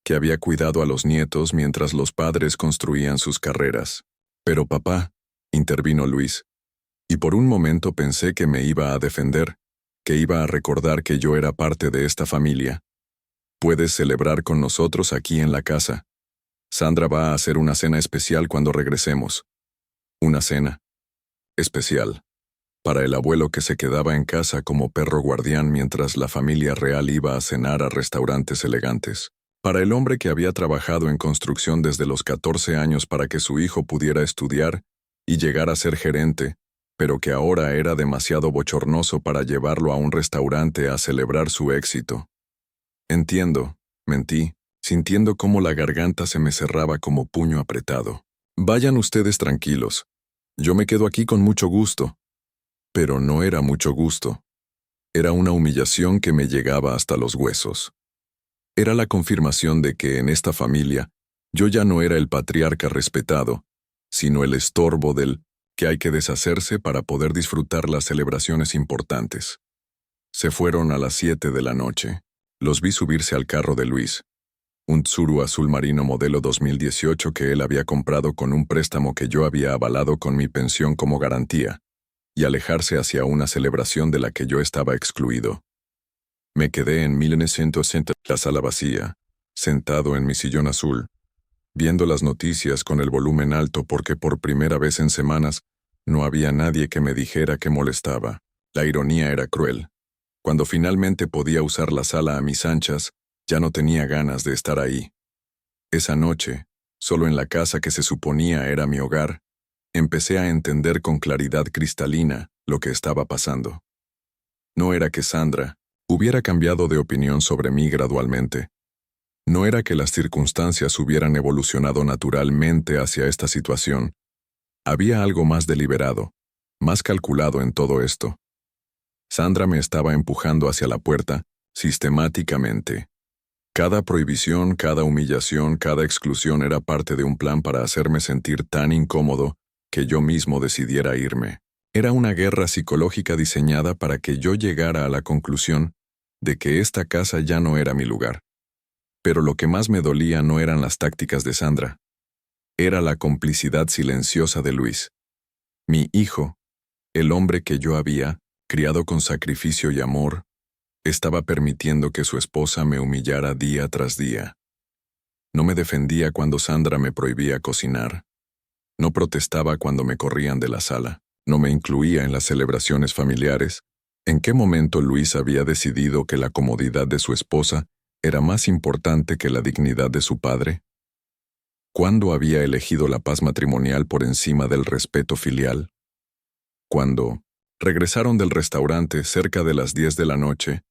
que había cuidado a los nietos mientras los padres construían sus carreras. Pero papá, intervino Luis, y por un momento pensé que me iba a defender, que iba a recordar que yo era parte de esta familia. Puedes celebrar con nosotros aquí en la casa. Sandra va a hacer una cena especial cuando regresemos. Una cena especial para el abuelo que se quedaba en casa como perro guardián mientras la familia real iba a cenar a restaurantes elegantes. Para el hombre que había trabajado en construcción desde los 14 años para que su hijo pudiera estudiar y llegar a ser gerente, pero que ahora era demasiado bochornoso para llevarlo a un restaurante a celebrar su éxito. Entiendo, mentí, sintiendo cómo la garganta se me cerraba como puño apretado. Vayan ustedes tranquilos. Yo me quedo aquí con mucho gusto. Pero no era mucho gusto. Era una humillación que me llegaba hasta los huesos. Era la confirmación de que en esta familia yo ya no era el patriarca respetado, sino el estorbo del que hay que deshacerse para poder disfrutar las celebraciones importantes. Se fueron a las 7 de la noche. Los vi subirse al carro de Luis, un Tsuru azul marino modelo 2018 que él había comprado con un préstamo que yo había avalado con mi pensión como garantía, y alejarse hacia una celebración de la que yo estaba excluido. Me quedé en 1960, la sala vacía, sentado en mi sillón azul, viendo las noticias con el volumen alto porque por primera vez en semanas no había nadie que me dijera que molestaba. La ironía era cruel. Cuando finalmente podía usar la sala a mis anchas, ya no tenía ganas de estar ahí. Esa noche, solo en la casa que se suponía era mi hogar, empecé a entender con claridad cristalina lo que estaba pasando. No era que Sandra hubiera cambiado de opinión sobre mí gradualmente. No era que las circunstancias hubieran evolucionado naturalmente hacia esta situación. Había algo más deliberado, más calculado en todo esto. Sandra me estaba empujando hacia la puerta, sistemáticamente. Cada prohibición, cada humillación, cada exclusión era parte de un plan para hacerme sentir tan incómodo que yo mismo decidiera irme. Era una guerra psicológica diseñada para que yo llegara a la conclusión de que esta casa ya no era mi lugar. Pero lo que más me dolía no eran las tácticas de Sandra. Era la complicidad silenciosa de Luis. Mi hijo, el hombre que yo había criado con sacrificio y amor, estaba permitiendo que su esposa me humillara día tras día. No me defendía cuando Sandra me prohibía cocinar. No protestaba cuando me corrían de la sala. No me incluía en las celebraciones familiares. ¿En qué momento Luis había decidido que la comodidad de su esposa era más importante que la dignidad de su padre? ¿Cuándo había elegido la paz matrimonial por encima del respeto filial? Cuando regresaron del restaurante cerca de las 10 de la noche,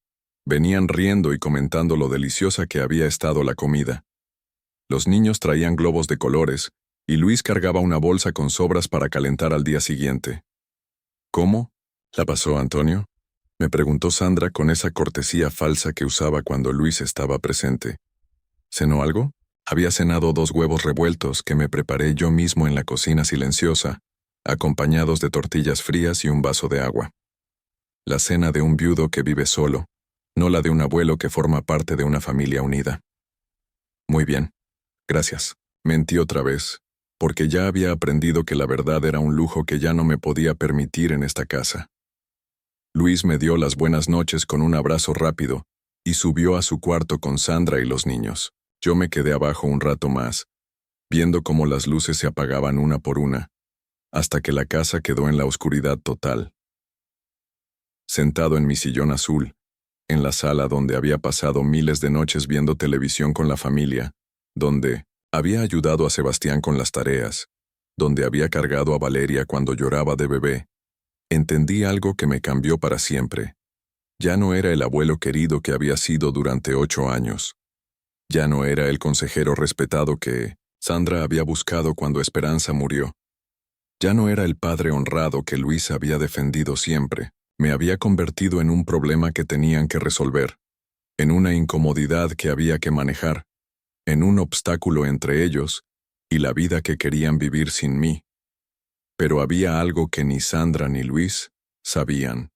venían riendo y comentando lo deliciosa que había estado la comida. Los niños traían globos de colores, y Luis cargaba una bolsa con sobras para calentar al día siguiente. ¿Cómo? ¿La pasó, Antonio? Me preguntó Sandra con esa cortesía falsa que usaba cuando Luis estaba presente. ¿Cenó algo? Había cenado 2 huevos revueltos que me preparé yo mismo en la cocina silenciosa, acompañados de tortillas frías y un vaso de agua. La cena de un viudo que vive solo, no la de un abuelo que forma parte de una familia unida. Muy bien. Gracias. Mentí otra vez, porque ya había aprendido que la verdad era un lujo que ya no me podía permitir en esta casa. Luis me dio las buenas noches con un abrazo rápido y subió a su cuarto con Sandra y los niños. Yo me quedé abajo un rato más, viendo cómo las luces se apagaban una por una, hasta que la casa quedó en la oscuridad total. Sentado en mi sillón azul, en la sala donde había pasado miles de noches viendo televisión con la familia, donde había ayudado a Sebastián con las tareas, donde había cargado a Valeria cuando lloraba de bebé, entendí algo que me cambió para siempre. Ya no era el abuelo querido que había sido durante 8 años. Ya no era el consejero respetado que Sandra había buscado cuando Esperanza murió. Ya no era el padre honrado que Luis había defendido siempre. Me había convertido en un problema que tenían que resolver, en una incomodidad que había que manejar, en un obstáculo entre ellos y la vida que querían vivir sin mí. Pero había algo que ni Sandra ni Luis sabían.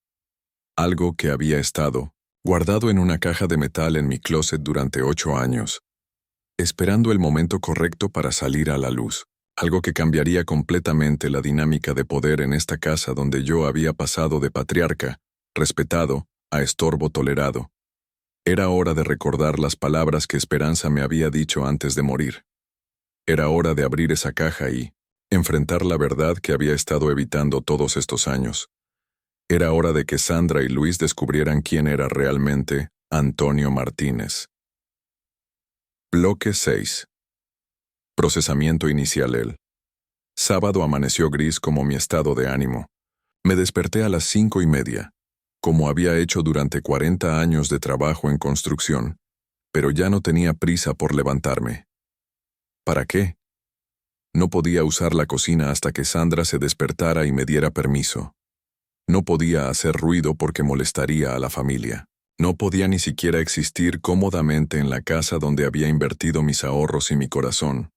Algo que había estado guardado en una caja de metal en mi closet durante 8 años, esperando el momento correcto para salir a la luz. Algo que cambiaría completamente la dinámica de poder en esta casa donde yo había pasado de patriarca, respetado, a estorbo tolerado. Era hora de recordar las palabras que Esperanza me había dicho antes de morir. Era hora de abrir esa caja y enfrentar la verdad que había estado evitando todos estos años. Era hora de que Sandra y Luis descubrieran quién era realmente Antonio Martínez. Bloque 6. Procesamiento inicial. El sábado amaneció gris como mi estado de ánimo. Me desperté a las 5:30, como había hecho durante 40 años de trabajo en construcción, pero ya no tenía prisa por levantarme. ¿Para qué? No podía usar la cocina hasta que Sandra se despertara y me diera permiso. No podía hacer ruido porque molestaría a la familia. No podía ni siquiera existir cómodamente en la casa donde había invertido mis ahorros y mi corazón.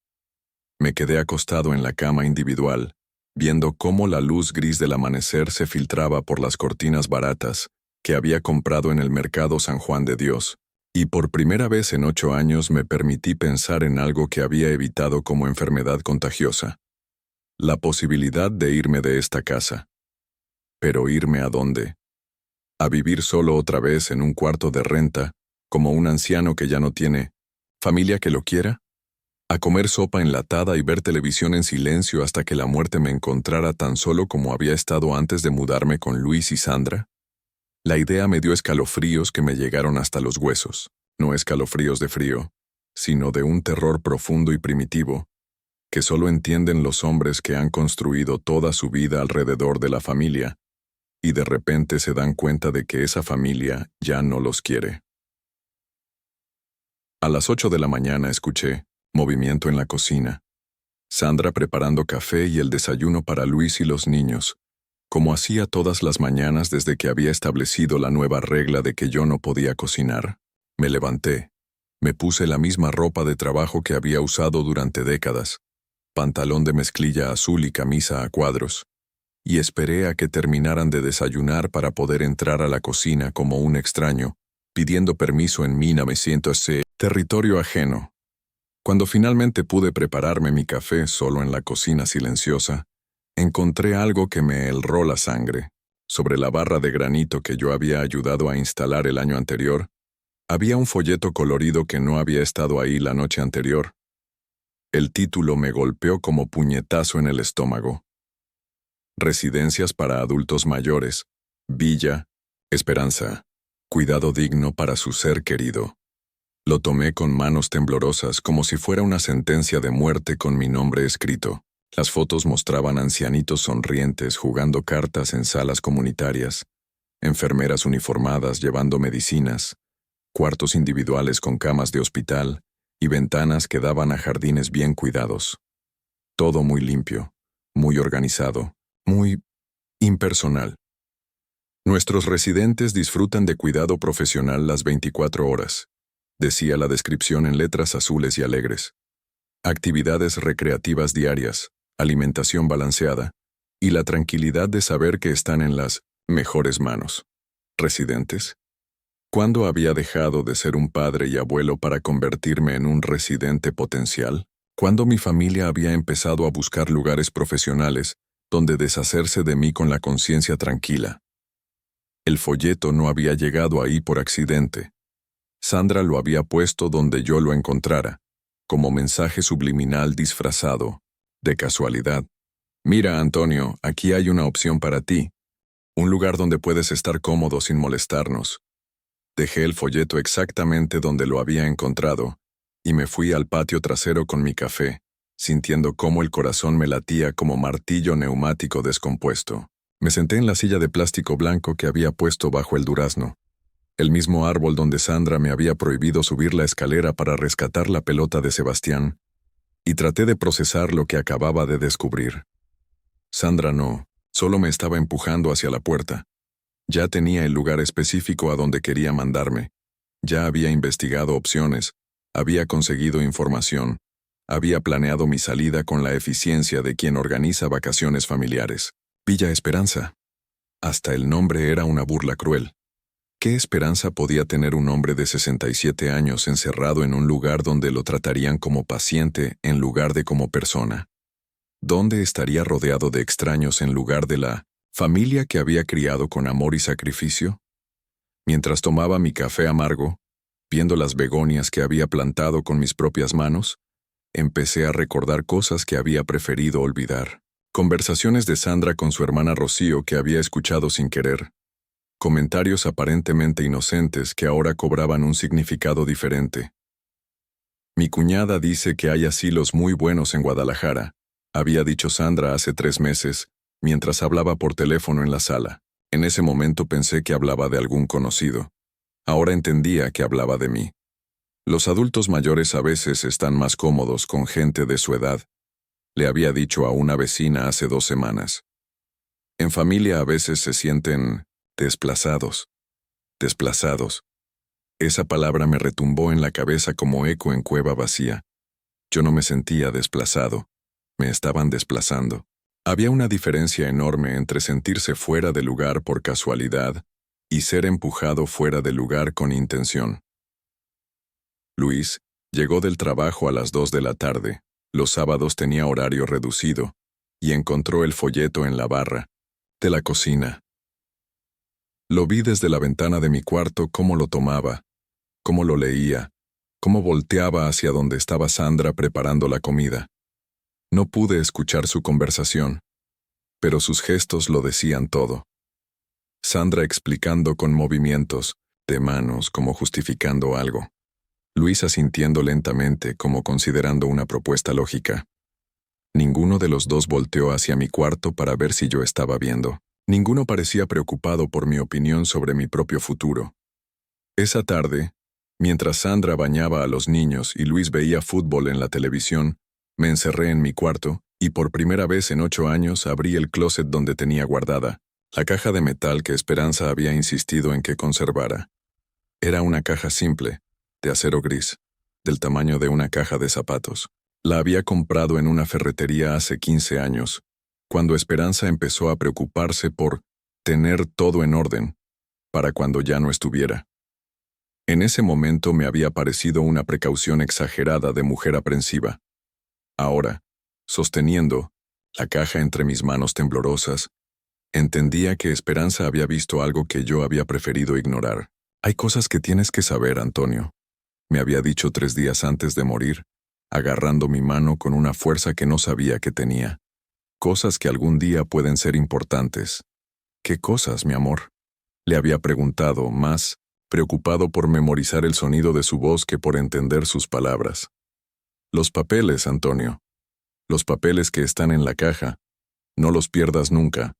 Me quedé acostado en la cama individual, viendo cómo la luz gris del amanecer se filtraba por las cortinas baratas que había comprado en el mercado San Juan de Dios, y por primera vez en 8 años me permití pensar en algo que había evitado como enfermedad contagiosa. La posibilidad de irme de esta casa. ¿Pero irme a dónde? ¿A vivir solo otra vez en un cuarto de renta, como un anciano que ya no tiene familia que lo quiera? ¿A comer sopa enlatada y ver televisión en silencio hasta que la muerte me encontrara tan solo como había estado antes de mudarme con Luis y Sandra? La idea me dio escalofríos que me llegaron hasta los huesos, no escalofríos de frío, sino de un terror profundo y primitivo, que solo entienden los hombres que han construido toda su vida alrededor de la familia, y de repente se dan cuenta de que esa familia ya no los quiere. A las 8 de la mañana escuché movimiento en la cocina. Sandra preparando café y el desayuno para Luis y los niños, como hacía todas las mañanas desde que había establecido la nueva regla de que yo no podía cocinar. Me levanté. Me puse la misma ropa de trabajo que había usado durante décadas, pantalón de mezclilla azul y camisa a cuadros, y esperé a que terminaran de desayunar para poder entrar a la cocina como un extraño, pidiendo permiso en 1900 territorio ajeno. Cuando finalmente pude prepararme mi café solo en la cocina silenciosa, encontré algo que me helró la sangre. Sobre la barra de granito que yo había ayudado a instalar el año anterior, había un folleto colorido que no había estado ahí la noche anterior. El título me golpeó como puñetazo en el estómago. Residencias para adultos mayores, Villa, Esperanza, cuidado digno para su ser querido. Lo tomé con manos temblorosas como si fuera una sentencia de muerte con mi nombre escrito. Las fotos mostraban ancianitos sonrientes jugando cartas en salas comunitarias, enfermeras uniformadas llevando medicinas, cuartos individuales con camas de hospital y ventanas que daban a jardines bien cuidados. Todo muy limpio, muy organizado, muy impersonal. Nuestros residentes disfrutan de cuidado profesional las 24 horas, decía la descripción en letras azules y alegres. Actividades recreativas diarias, alimentación balanceada, y la tranquilidad de saber que están en las mejores manos. ¿Residentes? ¿Cuándo había dejado de ser un padre y abuelo para convertirme en un residente potencial? ¿Cuándo mi familia había empezado a buscar lugares profesionales donde deshacerse de mí con la conciencia tranquila? El folleto no había llegado ahí por accidente. Sandra lo había puesto donde yo lo encontrara, como mensaje subliminal disfrazado, de casualidad. Mira, Antonio, aquí hay una opción para ti. Un lugar donde puedes estar cómodo sin molestarnos. Dejé el folleto exactamente donde lo había encontrado, y me fui al patio trasero con mi café, sintiendo cómo el corazón me latía como martillo neumático descompuesto. Me senté en la silla de plástico blanco que había puesto bajo el durazno. El mismo árbol donde Sandra me había prohibido subir la escalera para rescatar la pelota de Sebastián, y traté de procesar lo que acababa de descubrir. Sandra no, solo me estaba empujando hacia la puerta. Ya tenía el lugar específico a donde quería mandarme. Ya había investigado opciones, había conseguido información, había planeado mi salida con la eficiencia de quien organiza vacaciones familiares. Villa Esperanza. Hasta el nombre era una burla cruel. ¿Qué esperanza podía tener un hombre de 67 años encerrado en un lugar donde lo tratarían como paciente en lugar de como persona? ¿Dónde estaría rodeado de extraños en lugar de la familia que había criado con amor y sacrificio? Mientras tomaba mi café amargo, viendo las begonias que había plantado con mis propias manos, empecé a recordar cosas que había preferido olvidar. Conversaciones de Sandra con su hermana Rocío que había escuchado sin querer. Comentarios aparentemente inocentes que ahora cobraban un significado diferente. Mi cuñada dice que hay asilos muy buenos en Guadalajara, había dicho Sandra hace 3 meses, mientras hablaba por teléfono en la sala. En ese momento pensé que hablaba de algún conocido. Ahora entendía que hablaba de mí. Los adultos mayores a veces están más cómodos con gente de su edad, le había dicho a una vecina hace 2 semanas. En familia a veces se sienten desplazados. Desplazados. Esa palabra me retumbó en la cabeza como eco en cueva vacía. Yo no me sentía desplazado. Me estaban desplazando. Había una diferencia enorme entre sentirse fuera de lugar por casualidad y ser empujado fuera de lugar con intención. Luis llegó del trabajo a las 2 de la tarde. Los sábados tenía horario reducido, y encontró el folleto en la barra de la cocina. Lo vi desde la ventana de mi cuarto cómo lo tomaba, cómo lo leía, cómo volteaba hacia donde estaba Sandra preparando la comida. No pude escuchar su conversación, pero sus gestos lo decían todo. Sandra explicando con movimientos de manos como justificando algo. Luis asintiendo lentamente como considerando una propuesta lógica. Ninguno de los dos volteó hacia mi cuarto para ver si yo estaba viendo. Ninguno parecía preocupado por mi opinión sobre mi propio futuro. Esa tarde, mientras Sandra bañaba a los niños y Luis veía fútbol en la televisión, me encerré en mi cuarto y por primera vez en 8 años abrí el closet donde tenía guardada la caja de metal que Esperanza había insistido en que conservara. Era una caja simple, de acero gris, del tamaño de una caja de zapatos. La había comprado en una ferretería hace 15 años, cuando Esperanza empezó a preocuparse por tener todo en orden, para cuando ya no estuviera. En ese momento me había parecido una precaución exagerada de mujer aprensiva. Ahora, sosteniendo la caja entre mis manos temblorosas, entendía que Esperanza había visto algo que yo había preferido ignorar. Hay cosas que tienes que saber, Antonio, me había dicho 3 días antes de morir, agarrando mi mano con una fuerza que no sabía que tenía. Cosas que algún día pueden ser importantes. ¿Qué cosas, mi amor? Le había preguntado, más preocupado por memorizar el sonido de su voz que por entender sus palabras. Los papeles, Antonio. Los papeles que están en la caja. No los pierdas nunca.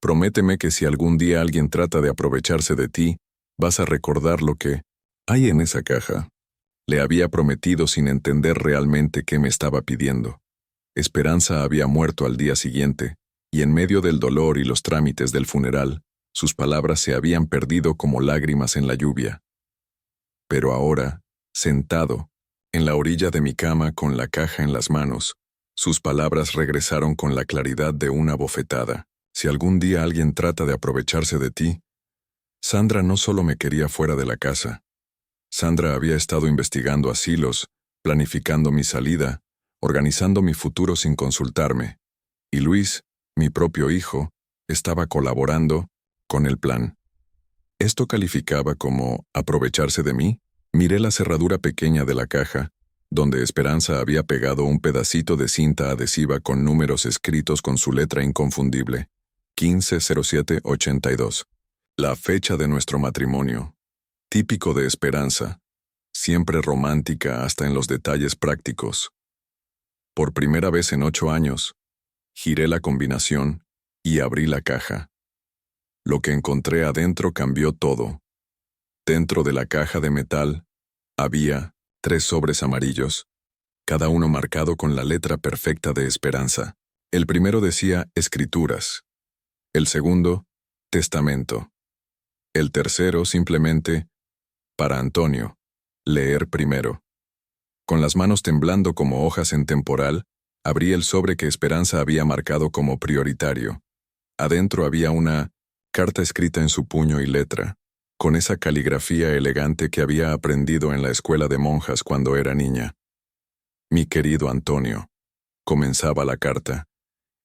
Prométeme que si algún día alguien trata de aprovecharse de ti, vas a recordar lo que hay en esa caja. Le había prometido sin entender realmente qué me estaba pidiendo. Esperanza había muerto al día siguiente, y en medio del dolor y los trámites del funeral, sus palabras se habían perdido como lágrimas en la lluvia. Pero ahora, sentado, en la orilla de mi cama con la caja en las manos, sus palabras regresaron con la claridad de una bofetada. Si algún día alguien trata de aprovecharse de ti, Sandra no solo me quería fuera de la casa. Sandra había estado investigando asilos, planificando mi salida, organizando mi futuro sin consultarme. Y Luis, mi propio hijo, estaba colaborando con el plan. ¿Esto calificaba como aprovecharse de mí? Miré la cerradura pequeña de la caja, donde Esperanza había pegado un pedacito de cinta adhesiva con números escritos con su letra inconfundible. 150782. La fecha de nuestro matrimonio. Típico de Esperanza, siempre romántica hasta en los detalles prácticos. Por primera vez en 8 años, giré la combinación y abrí la caja. Lo que encontré adentro cambió todo. Dentro de la caja de metal había 3 sobres amarillos, cada uno marcado con la letra perfecta de Esperanza. El primero decía Escrituras, el segundo, Testamento, el tercero simplemente, para Antonio, leer primero. Con las manos temblando como hojas en temporal, abrí el sobre que Esperanza había marcado como prioritario. Adentro había una carta escrita en su puño y letra, con esa caligrafía elegante que había aprendido en la escuela de monjas cuando era niña. Mi querido Antonio, comenzaba la carta,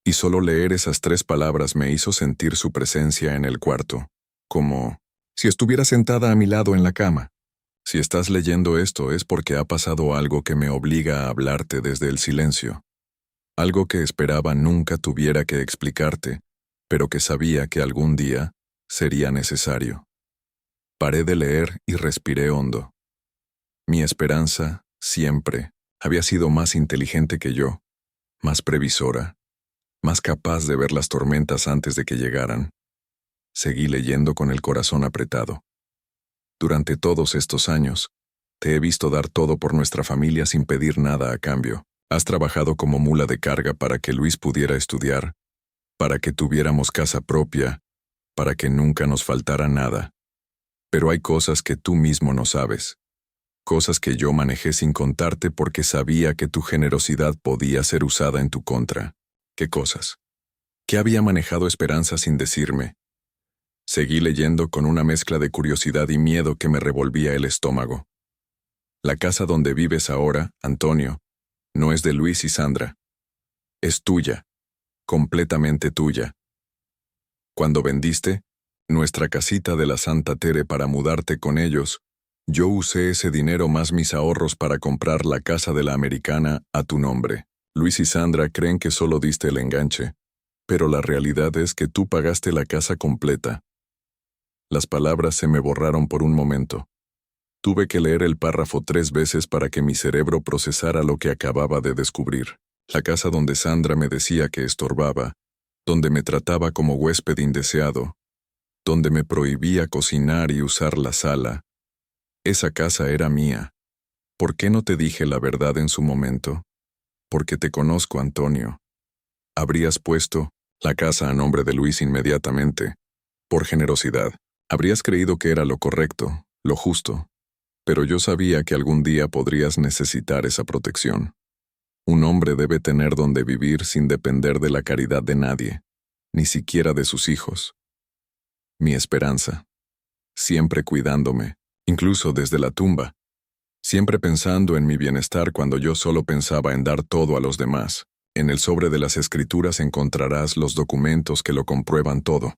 y solo leer esas 3 palabras me hizo sentir su presencia en el cuarto, como si estuviera sentada a mi lado en la cama. Si estás leyendo esto es porque ha pasado algo que me obliga a hablarte desde el silencio. Algo que esperaba nunca tuviera que explicarte, pero que sabía que algún día sería necesario. Paré de leer y respiré hondo. Mi Esperanza, siempre, había sido más inteligente que yo, más previsora, más capaz de ver las tormentas antes de que llegaran. Seguí leyendo con el corazón apretado. Durante todos estos años, te he visto dar todo por nuestra familia sin pedir nada a cambio. Has trabajado como mula de carga para que Luis pudiera estudiar, para que tuviéramos casa propia, para que nunca nos faltara nada. Pero hay cosas que tú mismo no sabes. Cosas que yo manejé sin contarte porque sabía que tu generosidad podía ser usada en tu contra. ¿Qué cosas? ¿Qué había manejado Esperanza sin decirme? Seguí leyendo con una mezcla de curiosidad y miedo que me revolvía el estómago. La casa donde vives ahora, Antonio, no es de Luis y Sandra. Es tuya, completamente tuya. Cuando vendiste nuestra casita de la Santa Tere para mudarte con ellos, yo usé ese dinero más mis ahorros para comprar la casa de la Americana a tu nombre. Luis y Sandra creen que solo diste el enganche, pero la realidad es que tú pagaste la casa completa. Las palabras se me borraron por un momento. Tuve que leer el párrafo 3 veces para que mi cerebro procesara lo que acababa de descubrir. La casa donde Sandra me decía que estorbaba, donde me trataba como huésped indeseado, donde me prohibía cocinar y usar la sala. Esa casa era mía. ¿Por qué no te dije la verdad en su momento? Porque te conozco, Antonio. Habrías puesto la casa a nombre de Luis inmediatamente, por generosidad. Habrías creído que era lo correcto, lo justo, pero yo sabía que algún día podrías necesitar esa protección. Un hombre debe tener donde vivir sin depender de la caridad de nadie, ni siquiera de sus hijos. Mi Esperanza, siempre cuidándome, incluso desde la tumba, siempre pensando en mi bienestar cuando yo solo pensaba en dar todo a los demás. En el sobre de las Escrituras encontrarás los documentos que lo comprueban todo.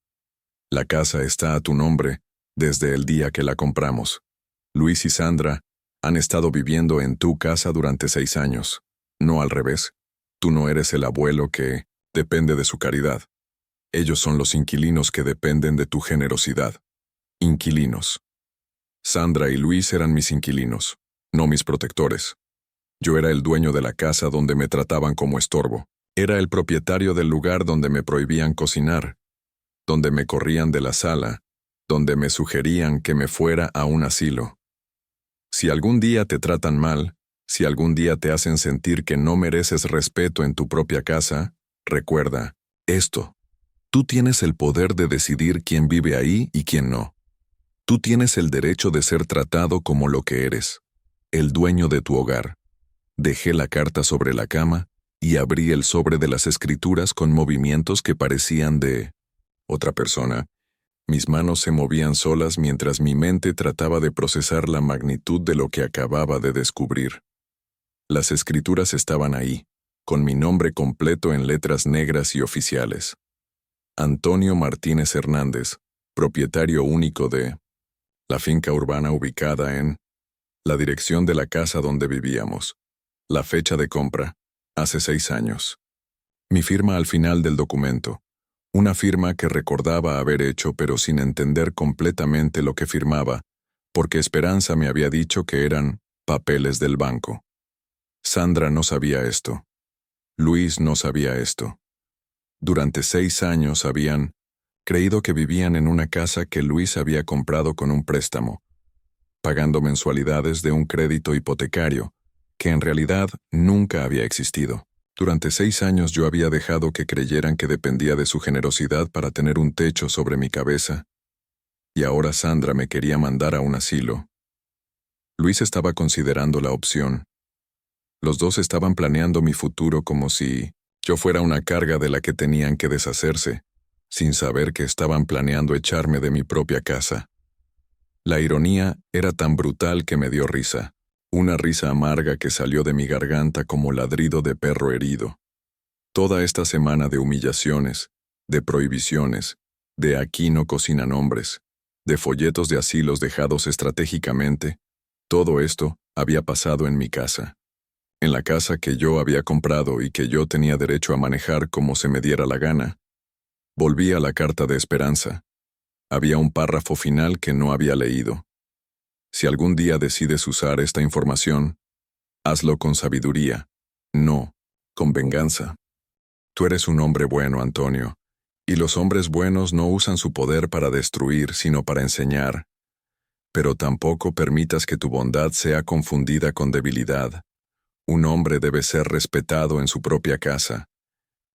La casa está a tu nombre desde el día que la compramos. Luis y Sandra han estado viviendo en tu casa durante 6 años. No al revés. Tú no eres el abuelo que depende de su caridad. Ellos son los inquilinos que dependen de tu generosidad. Inquilinos. Sandra y Luis eran mis inquilinos, no mis protectores. Yo era el dueño de la casa donde me trataban como estorbo. Era el propietario del lugar donde me prohibían cocinar, donde me corrían de la sala, donde me sugerían que me fuera a un asilo. Si algún día te tratan mal, si algún día te hacen sentir que no mereces respeto en tu propia casa, recuerda esto. Tú tienes el poder de decidir quién vive ahí y quién no. Tú tienes el derecho de ser tratado como lo que eres, el dueño de tu hogar. Dejé la carta sobre la cama y abrí el sobre de las Escrituras con movimientos que parecían de otra persona. Mis manos se movían solas mientras mi mente trataba de procesar la magnitud de lo que acababa de descubrir. Las Escrituras estaban ahí, con mi nombre completo en letras negras y oficiales. Antonio Martínez Hernández, propietario único de la finca urbana ubicada en la dirección de la casa donde vivíamos. La fecha de compra, hace 6 años. Mi firma al final del documento. Una firma que recordaba haber hecho pero sin entender completamente lo que firmaba, porque Esperanza me había dicho que eran papeles del banco. Sandra no sabía esto. Luis no sabía esto. Durante 6 años habían creído que vivían en una casa que Luis había comprado con un préstamo, pagando mensualidades de un crédito hipotecario, que en realidad nunca había existido. Durante 6 años yo había dejado que creyeran que dependía de su generosidad para tener un techo sobre mi cabeza, y ahora Sandra me quería mandar a un asilo. Luis estaba considerando la opción. Los dos estaban planeando mi futuro como si yo fuera una carga de la que tenían que deshacerse, sin saber que estaban planeando echarme de mi propia casa. La ironía era tan brutal que me dio risa, una risa amarga que salió de mi garganta como ladrido de perro herido. Toda esta semana de humillaciones, de prohibiciones, de aquí no cocinan hombres, de folletos de asilos dejados estratégicamente, todo esto había pasado en mi casa. En la casa que yo había comprado y que yo tenía derecho a manejar como se me diera la gana. Volví a la carta de esperanza. Había un párrafo final que no había leído. Si algún día decides usar esta información, hazlo con sabiduría, no con venganza. Tú eres un hombre bueno, Antonio, y los hombres buenos no usan su poder para destruir, sino para enseñar. Pero tampoco permitas que tu bondad sea confundida con debilidad. Un hombre debe ser respetado en su propia casa,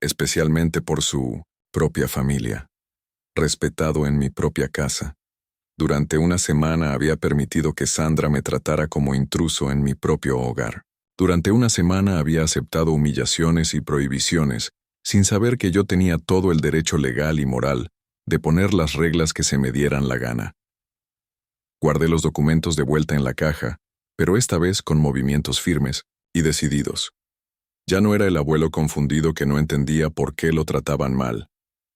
especialmente por su propia familia. Respetado en mi propia casa. Durante una semana había permitido que Sandra me tratara como intruso en mi propio hogar. Durante una semana había aceptado humillaciones y prohibiciones, sin saber que yo tenía todo el derecho legal y moral de poner las reglas que se me dieran la gana. Guardé los documentos de vuelta en la caja, pero esta vez con movimientos firmes y decididos. Ya no era el abuelo confundido que no entendía por qué lo trataban mal.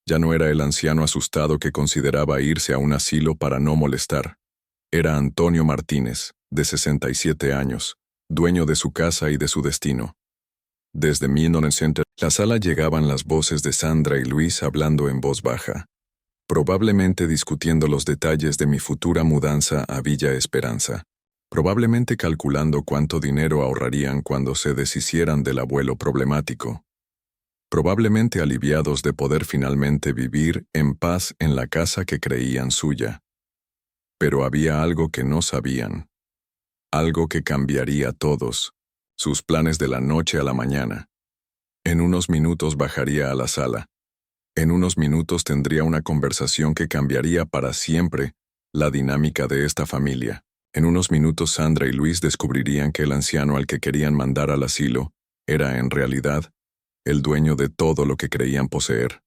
Ya no era el anciano asustado que consideraba irse a un asilo para no molestar. Era Antonio Martínez, de 67 años, dueño de su casa y de su destino. Desde la sala llegaban las voces de Sandra y Luis hablando en voz baja, probablemente discutiendo los detalles de mi futura mudanza a Villa Esperanza, probablemente calculando cuánto dinero ahorrarían cuando se deshicieran del abuelo problemático. Probablemente aliviados de poder finalmente vivir en paz en la casa que creían suya. Pero había algo que no sabían. Algo que cambiaría todos, sus planes de la noche a la mañana. En unos minutos bajaría a la sala. En unos minutos tendría una conversación que cambiaría para siempre la dinámica de esta familia. En unos minutos Sandra y Luis descubrirían que el anciano al que querían mandar al asilo era en realidad el dueño de todo lo que creían poseer.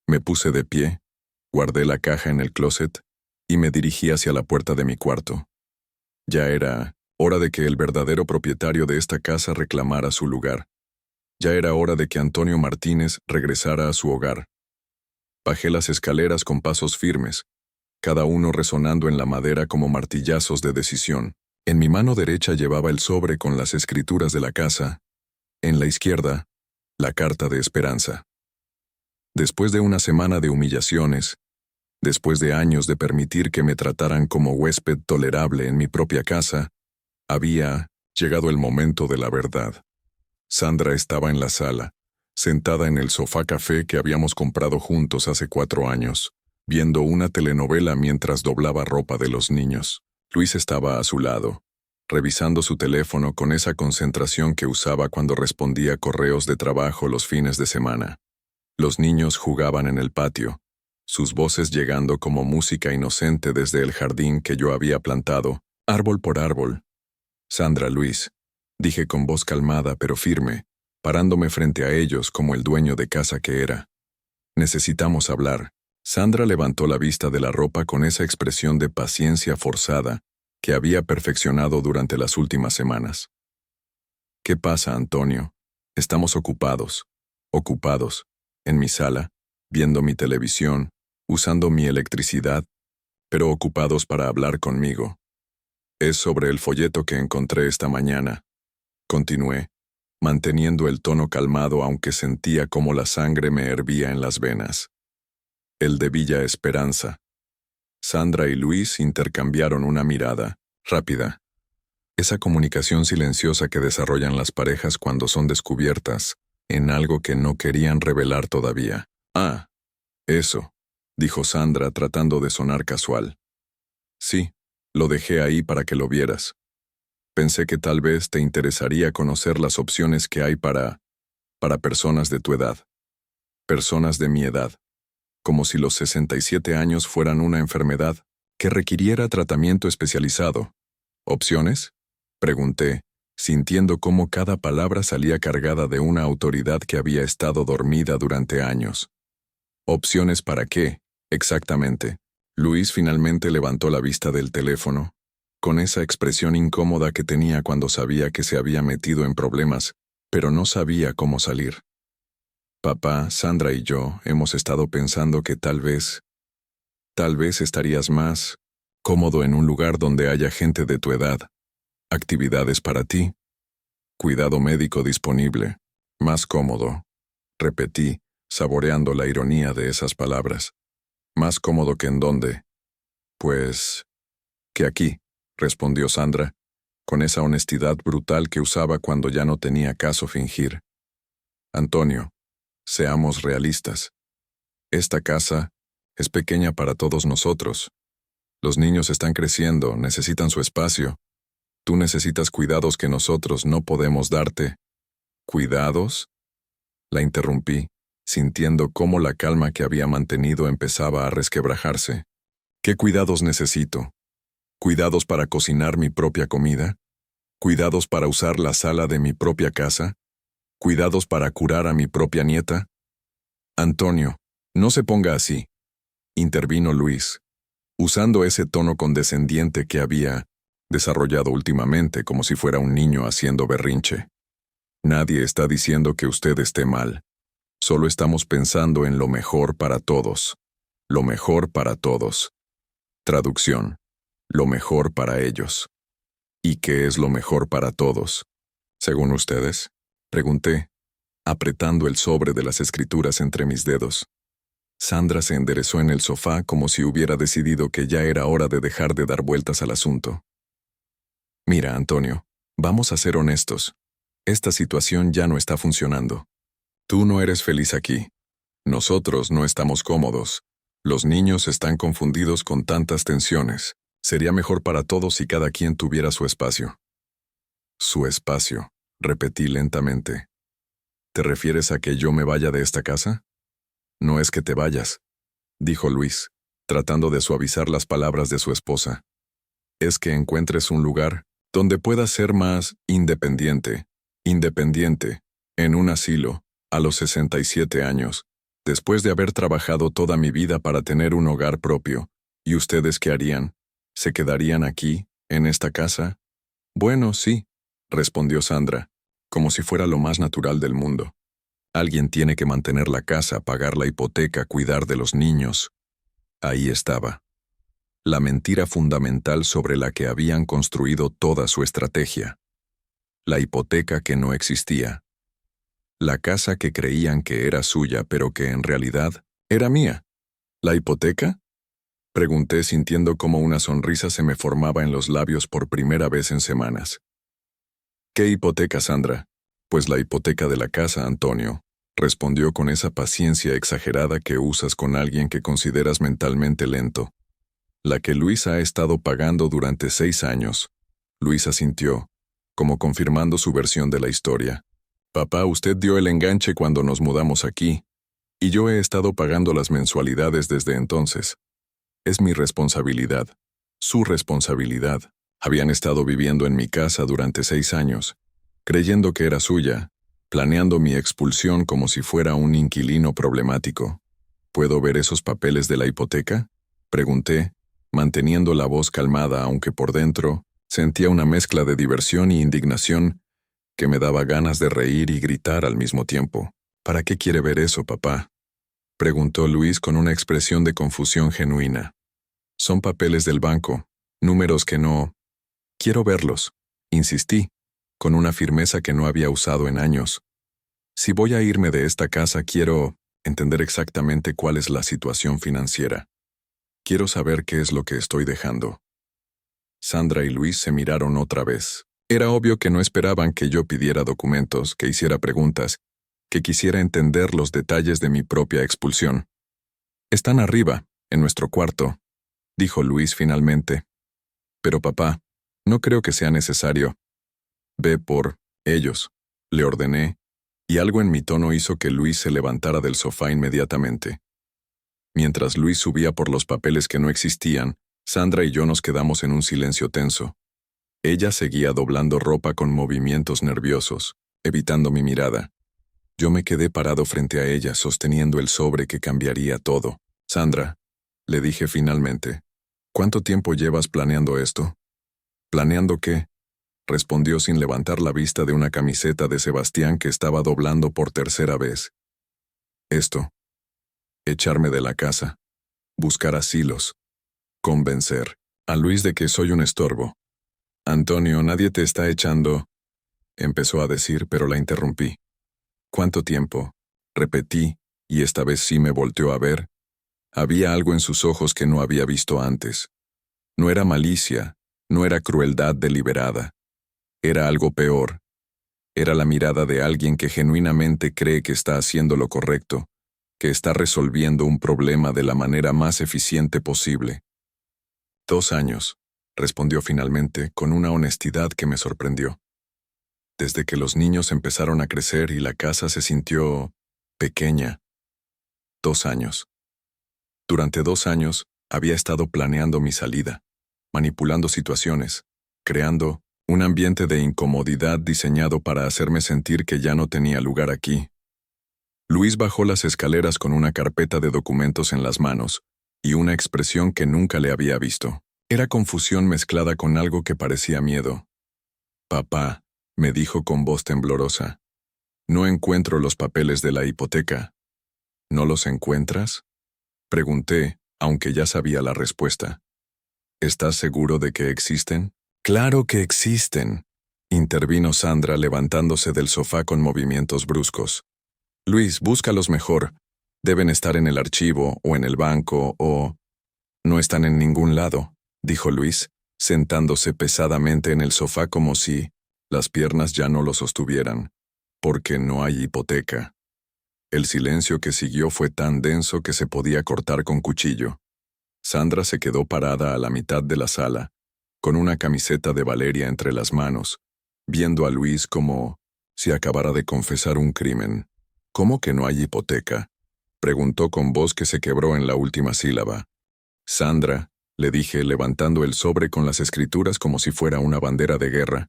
Me puse de pie, guardé la caja en el closet y me dirigí hacia la puerta de mi cuarto. Ya era hora de que el verdadero propietario de esta casa reclamara su lugar. Ya era hora de que Antonio Martínez regresara a su hogar. Bajé las escaleras con pasos firmes, cada uno resonando en la madera como martillazos de decisión. En mi mano derecha llevaba el sobre con las escrituras de la casa. En la izquierda, la carta de esperanza. Después de una semana de humillaciones, después de años de permitir que me trataran como huésped tolerable en mi propia casa, había llegado el momento de la verdad. Sandra estaba en la sala, sentada en el sofá café que habíamos comprado juntos hace 4 años, viendo una telenovela mientras doblaba ropa de los niños. Luis estaba a su lado, revisando su teléfono con esa concentración que usaba cuando respondía correos de trabajo los fines de semana. Los niños jugaban en el patio, sus voces llegando como música inocente desde el jardín que yo había plantado, árbol por árbol. Sandra, Luis, dije con voz calmada pero firme, parándome frente a ellos como el dueño de casa que era. Necesitamos hablar. Sandra levantó la vista de la ropa con esa expresión de paciencia forzada que había perfeccionado durante las últimas semanas. ¿Qué pasa, Antonio? Estamos ocupados, en mi sala, viendo mi televisión, usando mi electricidad, pero ocupados para hablar conmigo. Es sobre el folleto que encontré esta mañana. Continué, manteniendo el tono calmado aunque sentía como la sangre me hervía en las venas. El de Villa Esperanza. Sandra y Luis intercambiaron una mirada, rápida. Esa comunicación silenciosa que desarrollan las parejas cuando son descubiertas en algo que no querían revelar todavía. Ah, eso, dijo Sandra tratando de sonar casual. Sí, Lo dejé ahí para que lo vieras. Pensé que tal vez te interesaría conocer las opciones que hay para personas de tu edad. Personas de mi edad. Como si los 67 años fueran una enfermedad que requiriera tratamiento especializado. ¿Opciones? Pregunté, sintiendo cómo cada palabra salía cargada de una autoridad que había estado dormida durante años. ¿Opciones para qué, exactamente? Luis finalmente levantó la vista del teléfono, con esa expresión incómoda que tenía cuando sabía que se había metido en problemas, pero no sabía cómo salir. Papá, Sandra y yo hemos estado pensando que tal vez estarías más cómodo en un lugar donde haya gente de tu edad, actividades para ti, cuidado médico disponible, más cómodo, repetí, saboreando la ironía de esas palabras. ¿Más cómodo que en dónde? Pues, que aquí, respondió Sandra, con esa honestidad brutal que usaba cuando ya no tenía caso fingir. Antonio, seamos realistas. Esta casa es pequeña para todos nosotros. Los niños están creciendo, necesitan su espacio. Tú necesitas cuidados que nosotros no podemos darte. ¿Cuidados? La interrumpí, sintiendo cómo la calma que había mantenido empezaba a resquebrajarse. ¿Qué cuidados necesito? ¿Cuidados para cocinar mi propia comida? ¿Cuidados para usar la sala de mi propia casa? ¿Cuidados para curar a mi propia nieta? Antonio, no se ponga así, intervino Luis, usando ese tono condescendiente que había desarrollado últimamente como si fuera un niño haciendo berrinche. Nadie está diciendo que usted esté mal. Solo estamos pensando en lo mejor para todos. Lo mejor para todos. Traducción. Lo mejor para ellos. ¿Y qué es lo mejor para todos? Según ustedes, pregunté, apretando el sobre de las escrituras entre mis dedos. Sandra se enderezó en el sofá como si hubiera decidido que ya era hora de dejar de dar vueltas al asunto. Mira, Antonio, vamos a ser honestos. Esta situación ya no está funcionando. Tú no eres feliz aquí. Nosotros no estamos cómodos. Los niños están confundidos con tantas tensiones. Sería mejor para todos si cada quien tuviera su espacio. Su espacio, repetí lentamente. ¿Te refieres a que yo me vaya de esta casa? No es que te vayas, dijo Luis, tratando de suavizar las palabras de su esposa. Es que encuentres un lugar donde puedas ser más independiente, en un asilo, a los 67 años, después de haber trabajado toda mi vida para tener un hogar propio. ¿Y ustedes qué harían? ¿Se quedarían aquí, en esta casa? Bueno, sí, respondió Sandra, como si fuera lo más natural del mundo. Alguien tiene que mantener la casa, pagar la hipoteca, cuidar de los niños. Ahí estaba. La mentira fundamental sobre la que habían construido toda su estrategia. La hipoteca que no existía. La casa que creían que era suya, pero que en realidad era mía. ¿La hipoteca? Pregunté sintiendo cómo una sonrisa se me formaba en los labios por primera vez en semanas. ¿Qué hipoteca, Sandra? Pues la hipoteca de la casa, Antonio, respondió con esa paciencia exagerada que usas con alguien que consideras mentalmente lento. La que Luis ha estado pagando durante 6 años. Luis asintió, como confirmando su versión de la historia. Papá, usted dio el enganche cuando nos mudamos aquí, y yo he estado pagando las mensualidades desde entonces. Es mi responsabilidad. Su responsabilidad. Habían estado viviendo en mi casa durante 6 años, creyendo que era suya, planeando mi expulsión como si fuera un inquilino problemático. ¿Puedo ver esos papeles de la hipoteca? Pregunté, manteniendo la voz calmada aunque por dentro sentía una mezcla de diversión y indignación que me daba ganas de reír y gritar al mismo tiempo. ¿Para qué quiere ver eso, papá? Preguntó Luis con una expresión de confusión genuina. Son papeles del banco, números que no... Quiero verlos, insistí, con una firmeza que no había usado en años. Si voy a irme de esta casa, quiero entender exactamente cuál es la situación financiera. Quiero saber qué es lo que estoy dejando. Sandra y Luis se miraron otra vez. Era obvio que no esperaban que yo pidiera documentos, que hiciera preguntas, que quisiera entender los detalles de mi propia expulsión. Están arriba, en nuestro cuarto, dijo Luis finalmente. Pero papá, no creo que sea necesario. Ve por ellos, le ordené, y algo en mi tono hizo que Luis se levantara del sofá inmediatamente. Mientras Luis subía por los papeles que no existían, Sandra y yo nos quedamos en un silencio tenso. Ella seguía doblando ropa con movimientos nerviosos, evitando mi mirada. Yo me quedé parado frente a ella, sosteniendo el sobre que cambiaría todo. Sandra, le dije finalmente, ¿cuánto tiempo llevas planeando esto? ¿Planeando qué? Respondió sin levantar la vista de una camiseta de Sebastián que estaba doblando por tercera vez. Esto. Echarme de la casa. Buscar asilos. Convencer a Luis de que soy un estorbo. Antonio, nadie te está echando, empezó a decir, pero la interrumpí. ¿Cuánto tiempo? Repetí, y esta vez sí me volteó a ver. Había algo en sus ojos que no había visto antes. No era malicia, no era crueldad deliberada. Era algo peor. Era la mirada de alguien que genuinamente cree que está haciendo lo correcto, que está resolviendo un problema de la manera más eficiente posible. 2 años, respondió finalmente con una honestidad que me sorprendió. Desde que los niños empezaron a crecer y la casa se sintió pequeña. 2 años. Durante 2 años había estado planeando mi salida, manipulando situaciones, creando un ambiente de incomodidad diseñado para hacerme sentir que ya no tenía lugar aquí. Luis bajó las escaleras con una carpeta de documentos en las manos y una expresión que nunca le había visto. Era confusión mezclada con algo que parecía miedo. Papá, me dijo con voz temblorosa, no encuentro los papeles de la hipoteca. ¿No los encuentras? Pregunté, aunque ya sabía la respuesta. ¿Estás seguro de que existen? Claro que existen, intervino Sandra levantándose del sofá con movimientos bruscos. Luis, búscalos mejor. Deben estar en el archivo o en el banco o... No están en ningún lado, dijo Luis, sentándose pesadamente en el sofá como si las piernas ya no lo sostuvieran. Porque no hay hipoteca. El silencio que siguió fue tan denso que se podía cortar con cuchillo. Sandra se quedó parada a la mitad de la sala, con una camiseta de Valeria entre las manos, viendo a Luis como si acabara de confesar un crimen. ¿Cómo que no hay hipoteca? Preguntó con voz que se quebró en la última sílaba. Sandra, le dije levantando el sobre con las escrituras como si fuera una bandera de guerra.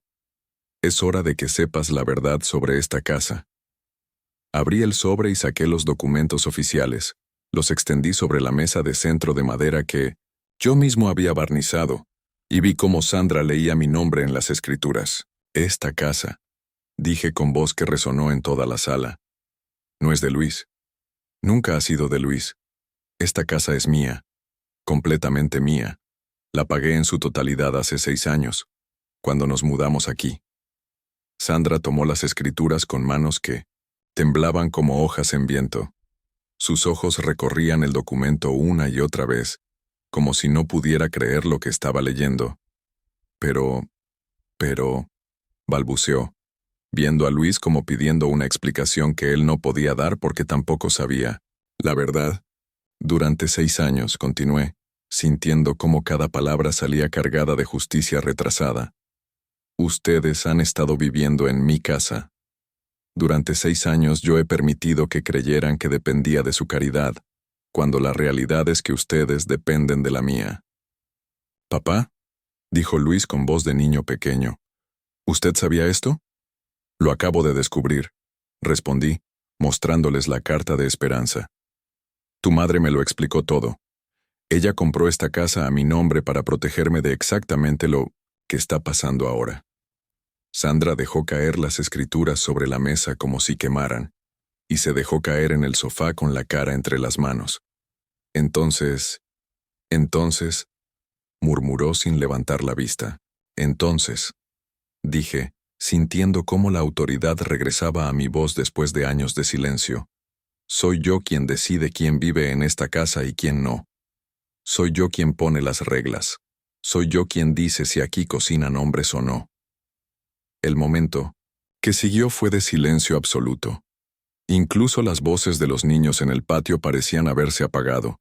Es hora de que sepas la verdad sobre esta casa. Abrí el sobre y saqué los documentos oficiales. Los extendí sobre la mesa de centro de madera que yo mismo había barnizado, y vi cómo Sandra leía mi nombre en las escrituras. Esta casa, dije con voz que resonó en toda la sala. No es de Luis. Nunca ha sido de Luis. Esta casa es mía. Completamente mía. La pagué en su totalidad hace 6 años, cuando nos mudamos aquí. Sandra tomó las escrituras con manos que temblaban como hojas en viento. Sus ojos recorrían el documento una y otra vez, como si no pudiera creer lo que estaba leyendo. Pero, balbuceó, viendo a Luis como pidiendo una explicación que él no podía dar porque tampoco sabía. La verdad, durante 6 años, continué, sintiendo cómo cada palabra salía cargada de justicia retrasada. Ustedes han estado viviendo en mi casa. Durante 6 años yo he permitido que creyeran que dependía de su caridad, cuando la realidad es que ustedes dependen de la mía. «Papá», dijo Luis con voz de niño pequeño, «¿usted sabía esto?» «Lo acabo de descubrir», respondí, mostrándoles la carta de Esperanza. «Tu madre me lo explicó todo. Ella compró esta casa a mi nombre para protegerme de exactamente lo que está pasando ahora». Sandra dejó caer las escrituras sobre la mesa como si quemaran, y se dejó caer en el sofá con la cara entre las manos. Entonces, murmuró sin levantar la vista. Entonces, dije, sintiendo cómo la autoridad regresaba a mi voz después de años de silencio. Soy yo quien decide quién vive en esta casa y quién no. Soy yo quien pone las reglas. Soy yo quien dice si aquí cocinan hombres o no. El momento que siguió fue de silencio absoluto. Incluso las voces de los niños en el patio parecían haberse apagado.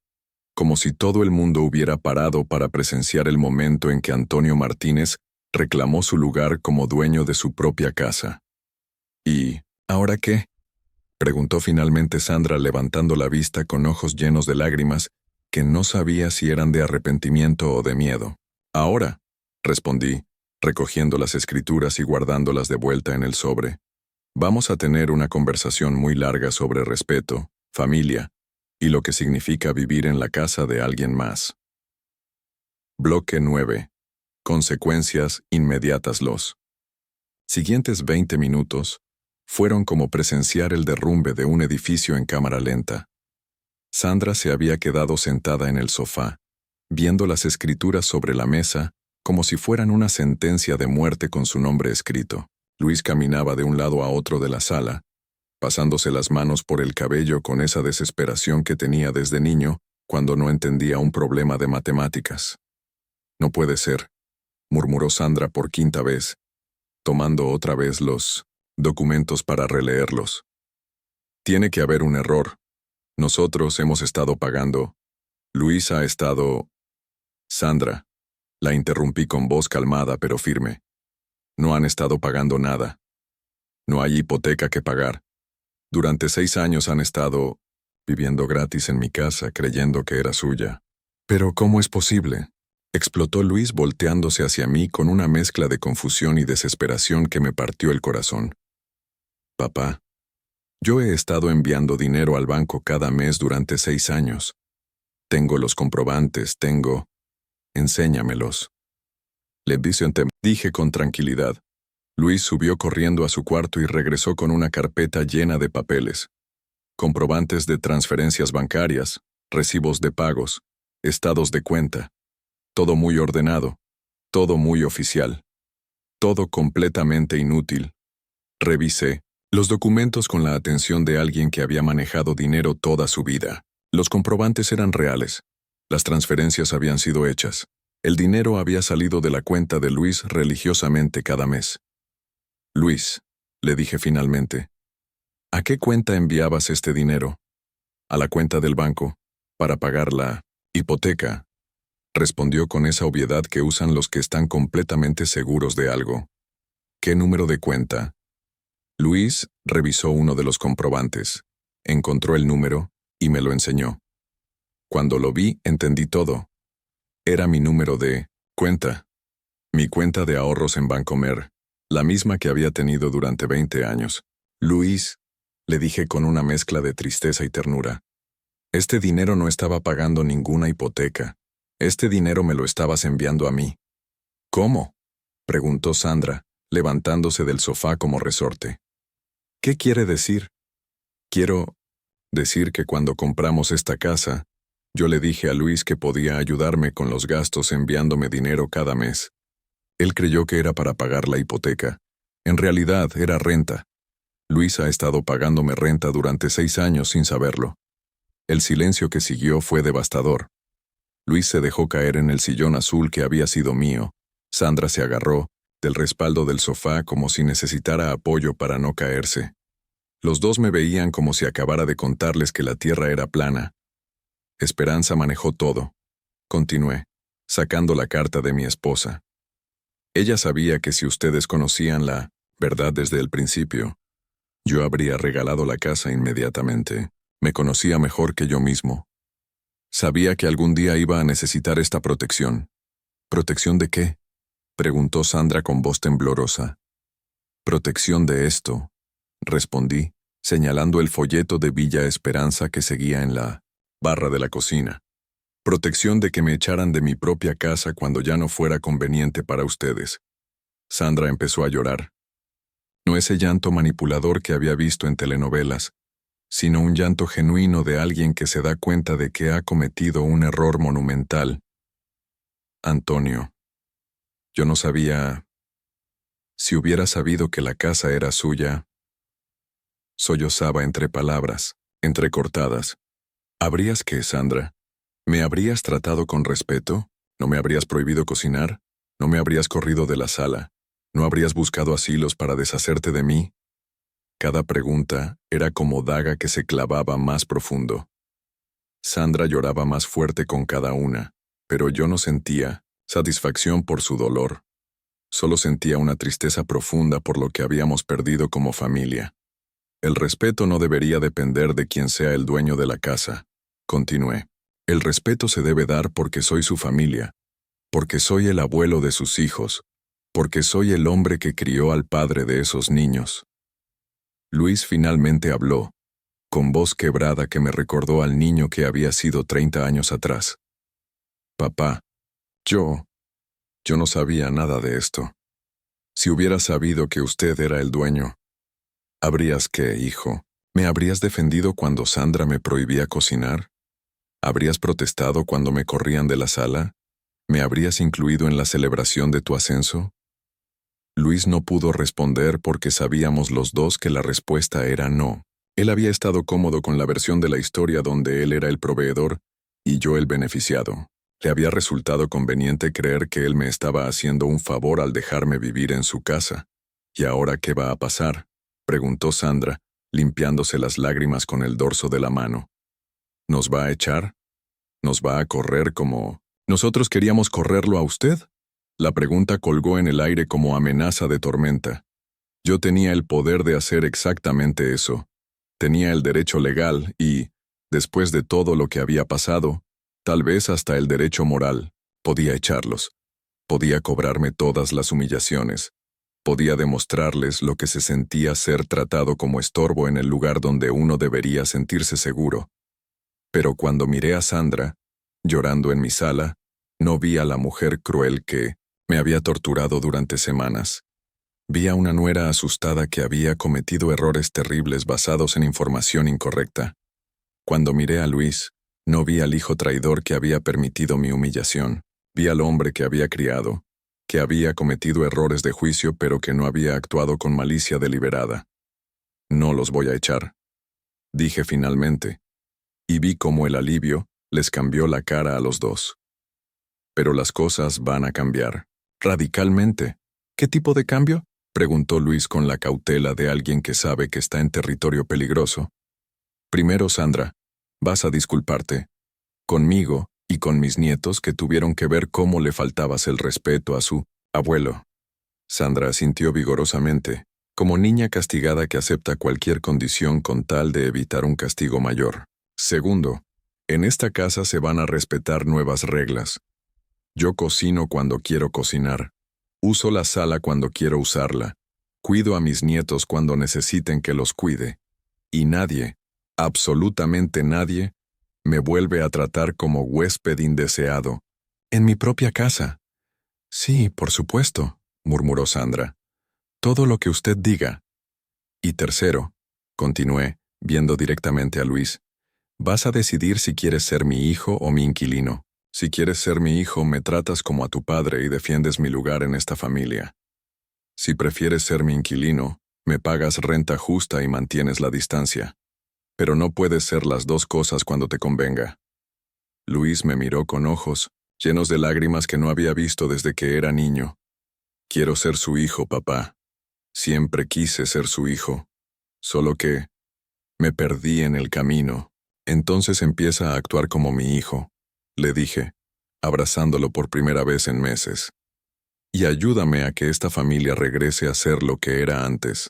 como si todo el mundo hubiera parado para presenciar el momento en que Antonio Martínez reclamó su lugar como dueño de su propia casa. ¿Y ahora qué?, preguntó finalmente Sandra levantando la vista con ojos llenos de lágrimas que no sabía si eran de arrepentimiento o de miedo. Ahora, respondí, recogiendo las escrituras y guardándolas de vuelta en el sobre. Vamos a tener una conversación muy larga sobre respeto, familia, y lo que significa vivir en la casa de alguien más. Bloque 9. Consecuencias inmediatas. Los siguientes 20 minutos fueron como presenciar el derrumbe de un edificio en cámara lenta. Sandra se había quedado sentada en el sofá, viendo las escrituras sobre la mesa como si fueran una sentencia de muerte con su nombre escrito. Luis caminaba de un lado a otro de la sala, pasándose las manos por el cabello con esa desesperación que tenía desde niño cuando no entendía un problema de matemáticas. No puede ser, murmuró Sandra por quinta vez, tomando otra vez los documentos para releerlos. Tiene que haber un error. Nosotros hemos estado pagando. Luis ha estado... Sandra, la interrumpí con voz calmada pero firme. No han estado pagando nada. No hay hipoteca que pagar. Durante 6 años han estado viviendo gratis en mi casa creyendo que era suya. ¿Pero cómo es posible?, explotó Luis volteándose hacia mí con una mezcla de confusión y desesperación que me partió el corazón. Papá, yo he estado enviando dinero al banco cada mes durante 6 años. Tengo los comprobantes, tengo... Enséñamelos. Le dije con tranquilidad. Luis subió corriendo a su cuarto y regresó con una carpeta llena de papeles. Comprobantes de transferencias bancarias, recibos de pagos, estados de cuenta. Todo muy ordenado, todo muy oficial. Todo completamente inútil. Revisé los documentos con la atención de alguien que había manejado dinero toda su vida. Los comprobantes eran reales. Las transferencias habían sido hechas. El dinero había salido de la cuenta de Luis religiosamente cada mes. Luis, le dije finalmente, ¿a qué cuenta enviabas este dinero? A la cuenta del banco, para pagar la hipoteca, respondió con esa obviedad que usan los que están completamente seguros de algo. ¿Qué número de cuenta? Luis revisó uno de los comprobantes, encontró el número y me lo enseñó. Cuando lo vi, entendí todo. Era mi número de cuenta. Mi cuenta de ahorros en Bancomer, la misma que había tenido durante 20 años. Luis, le dije con una mezcla de tristeza y ternura. Este dinero no estaba pagando ninguna hipoteca. Este dinero me lo estabas enviando a mí. ¿Cómo?, preguntó Sandra, levantándose del sofá como resorte. ¿Qué quiere decir? Quiero decir que cuando compramos esta casa, yo le dije a Luis que podía ayudarme con los gastos enviándome dinero cada mes. Él creyó que era para pagar la hipoteca. En realidad era renta. Luis ha estado pagándome renta durante 6 años sin saberlo. El silencio que siguió fue devastador. Luis se dejó caer en el sillón azul que había sido mío. Sandra se agarró del respaldo del sofá como si necesitara apoyo para no caerse. Los dos me veían como si acabara de contarles que la tierra era plana. Esperanza manejó todo. Continué, sacando la carta de mi esposa. Ella sabía que si ustedes conocían la verdad desde el principio, yo habría regalado la casa inmediatamente. Me conocía mejor que yo mismo. Sabía que algún día iba a necesitar esta protección. ¿Protección de qué?, preguntó Sandra con voz temblorosa. Protección de esto, respondí, señalando el folleto de Villa Esperanza que seguía en la barra de la cocina. Protección de que me echaran de mi propia casa cuando ya no fuera conveniente para ustedes. Sandra empezó a llorar. No ese llanto manipulador que había visto en telenovelas, sino un llanto genuino de alguien que se da cuenta de que ha cometido un error monumental. Antonio, yo no sabía... Si hubiera sabido que la casa era suya... Sollozaba entre palabras, entrecortadas. ¿Habrías qué, Sandra? ¿Me habrías tratado con respeto? ¿No me habrías prohibido cocinar? ¿No me habrías corrido de la sala? ¿No habrías buscado asilos para deshacerte de mí? Cada pregunta era como daga que se clavaba más profundo. Sandra lloraba más fuerte con cada una, pero yo no sentía satisfacción por su dolor. Solo sentía una tristeza profunda por lo que habíamos perdido como familia. El respeto no debería depender de quien sea el dueño de la casa, continué. El respeto se debe dar porque soy su familia, porque soy el abuelo de sus hijos, porque soy el hombre que crió al padre de esos niños. Luis finalmente habló, con voz quebrada que me recordó al niño que había sido 30 años atrás. Papá, yo no sabía nada de esto. Si hubiera sabido que usted era el dueño, ¿habrías qué, hijo? ¿Me habrías defendido cuando Sandra me prohibía cocinar? ¿Habrías protestado cuando me corrían de la sala? ¿Me habrías incluido en la celebración de tu ascenso? Luis no pudo responder porque sabíamos los dos que la respuesta era no. Él había estado cómodo con la versión de la historia donde él era el proveedor y yo el beneficiado. Le había resultado conveniente creer que él me estaba haciendo un favor al dejarme vivir en su casa. ¿Y ahora qué va a pasar?, preguntó Sandra, limpiándose las lágrimas con el dorso de la mano. ¿Nos va a echar? ¿Nos va a correr como nosotros queríamos correrlo a usted? La pregunta colgó en el aire como amenaza de tormenta. Yo tenía el poder de hacer exactamente eso. Tenía el derecho legal y, después de todo lo que había pasado, tal vez hasta el derecho moral, podía echarlos. Podía cobrarme todas las humillaciones. Podía demostrarles lo que se sentía ser tratado como estorbo en el lugar donde uno debería sentirse seguro. Pero cuando miré a Sandra, llorando en mi sala, no vi a la mujer cruel que me había torturado durante semanas. Vi a una nuera asustada que había cometido errores terribles basados en información incorrecta. Cuando miré a Luis, no vi al hijo traidor que había permitido mi humillación. Vi al hombre que había criado, que había cometido errores de juicio pero que no había actuado con malicia deliberada. No los voy a echar, dije finalmente, y vi cómo el alivio les cambió la cara a los dos. Pero las cosas van a cambiar, radicalmente. ¿Qué tipo de cambio?, preguntó Luis con la cautela de alguien que sabe que está en territorio peligroso. Primero, Sandra, vas a disculparte. Conmigo y con mis nietos que tuvieron que ver cómo le faltabas el respeto a su abuelo. Sandra asintió vigorosamente, como niña castigada que acepta cualquier condición con tal de evitar un castigo mayor. Segundo, en esta casa se van a respetar nuevas reglas. Yo cocino cuando quiero cocinar. Uso la sala cuando quiero usarla. Cuido a mis nietos cuando necesiten que los cuide. Y nadie, absolutamente nadie, me vuelve a tratar como huésped indeseado. En mi propia casa. Sí, por supuesto, murmuró Sandra. Todo lo que usted diga. Y tercero, continué, viendo directamente a Luis, vas a decidir si quieres ser mi hijo o mi inquilino. Si quieres ser mi hijo, me tratas como a tu padre y defiendes mi lugar en esta familia. Si prefieres ser mi inquilino, me pagas renta justa y mantienes la distancia. Pero no puedes ser las dos cosas cuando te convenga. Luis me miró con ojos, llenos de lágrimas que no había visto desde que era niño. Quiero ser su hijo, papá. Siempre quise ser su hijo. Solo que me perdí en el camino. Entonces empieza a actuar como mi hijo, le dije, abrazándolo por primera vez en meses. Y ayúdame a que esta familia regrese a ser lo que era antes.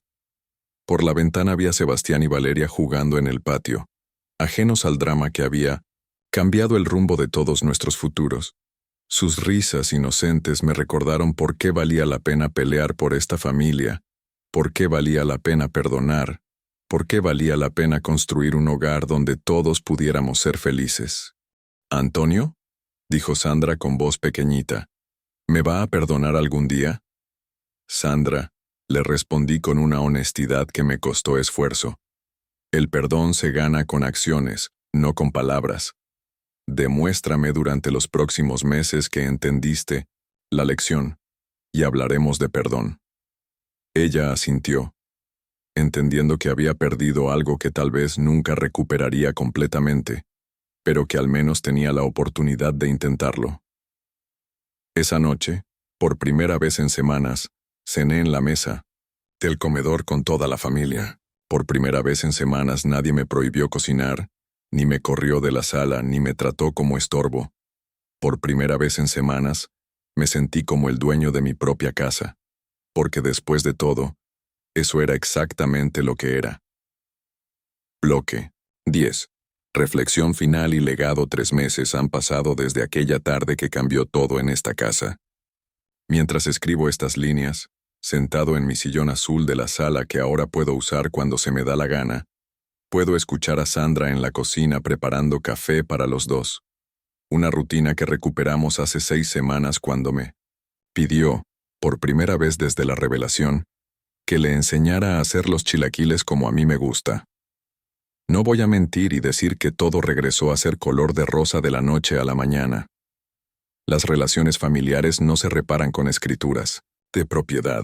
Por la ventana vi a Sebastián y Valeria jugando en el patio, ajenos al drama que había cambiado el rumbo de todos nuestros futuros. Sus risas inocentes me recordaron por qué valía la pena pelear por esta familia, por qué valía la pena perdonar, por qué valía la pena construir un hogar donde todos pudiéramos ser felices. ¿Antonio?, dijo Sandra con voz pequeñita. ¿Me va a perdonar algún día? Sandra, le respondí con una honestidad que me costó esfuerzo. El perdón se gana con acciones, no con palabras. Demuéstrame durante los próximos meses que entendiste la lección, y hablaremos de perdón. Ella asintió, entendiendo que había perdido algo que tal vez nunca recuperaría completamente, pero que al menos tenía la oportunidad de intentarlo. Esa noche, por primera vez en semanas, cené en la mesa del comedor con toda la familia. Por primera vez en semanas nadie me prohibió cocinar, Ni me corrió de la sala, ni me trató como estorbo. Por primera vez en semanas, me sentí como el dueño de mi propia casa, porque después de todo, eso era exactamente lo que era. Bloque 10. Reflexión final y legado. 3 meses han pasado desde aquella tarde que cambió todo en esta casa. Mientras escribo estas líneas, sentado en mi sillón azul de la sala que ahora puedo usar cuando se me da la gana, puedo escuchar a Sandra en la cocina preparando café para los dos. Una rutina que recuperamos hace 6 semanas cuando me pidió, por primera vez desde la revelación, que le enseñara a hacer los chilaquiles como a mí me gusta. No voy a mentir y decir que todo regresó a ser color de rosa de la noche a la mañana. Las relaciones familiares no se reparan con escrituras de propiedad,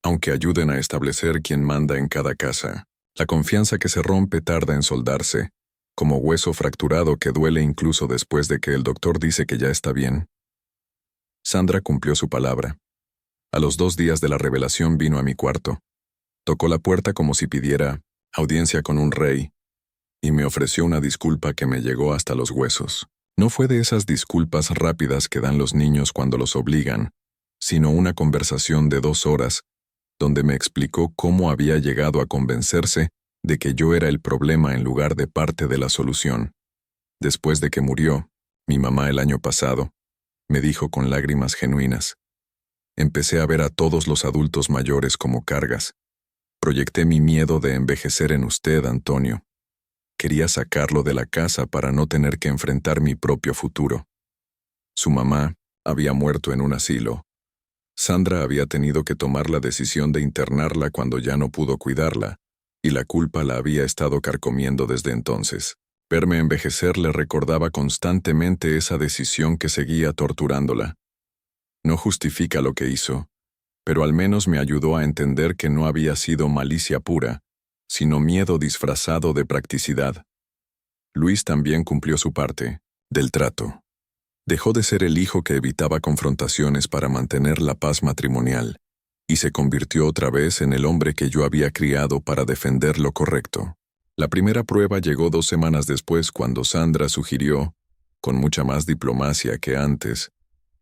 aunque ayuden a establecer quién manda en cada casa. La confianza que se rompe tarda en soldarse, como hueso fracturado que duele incluso después de que el doctor dice que ya está bien. Sandra cumplió su palabra. A los 2 días de la revelación vino a mi cuarto. Tocó la puerta como si pidiera audiencia con un rey, y me ofreció una disculpa que me llegó hasta los huesos. No fue de esas disculpas rápidas que dan los niños cuando los obligan, sino una conversación de 2 horas, donde me explicó cómo había llegado a convencerse de que yo era el problema en lugar de parte de la solución. Después de que murió, mi mamá el año pasado, me dijo con lágrimas genuinas: empecé a ver a todos los adultos mayores como cargas. Proyecté mi miedo de envejecer en usted, Antonio. Quería sacarlo de la casa para no tener que enfrentar mi propio futuro. Su mamá había muerto en un asilo. Sandra había tenido que tomar la decisión de internarla cuando ya no pudo cuidarla, y la culpa la había estado carcomiendo desde entonces. Verme envejecer le recordaba constantemente esa decisión que seguía torturándola. No justifica lo que hizo, pero al menos me ayudó a entender que no había sido malicia pura, sino miedo disfrazado de practicidad. Luis también cumplió su parte del trato. Dejó de ser el hijo que evitaba confrontaciones para mantener la paz matrimonial, y se convirtió otra vez en el hombre que yo había criado para defender lo correcto. La primera prueba llegó 2 semanas después cuando Sandra sugirió, con mucha más diplomacia que antes,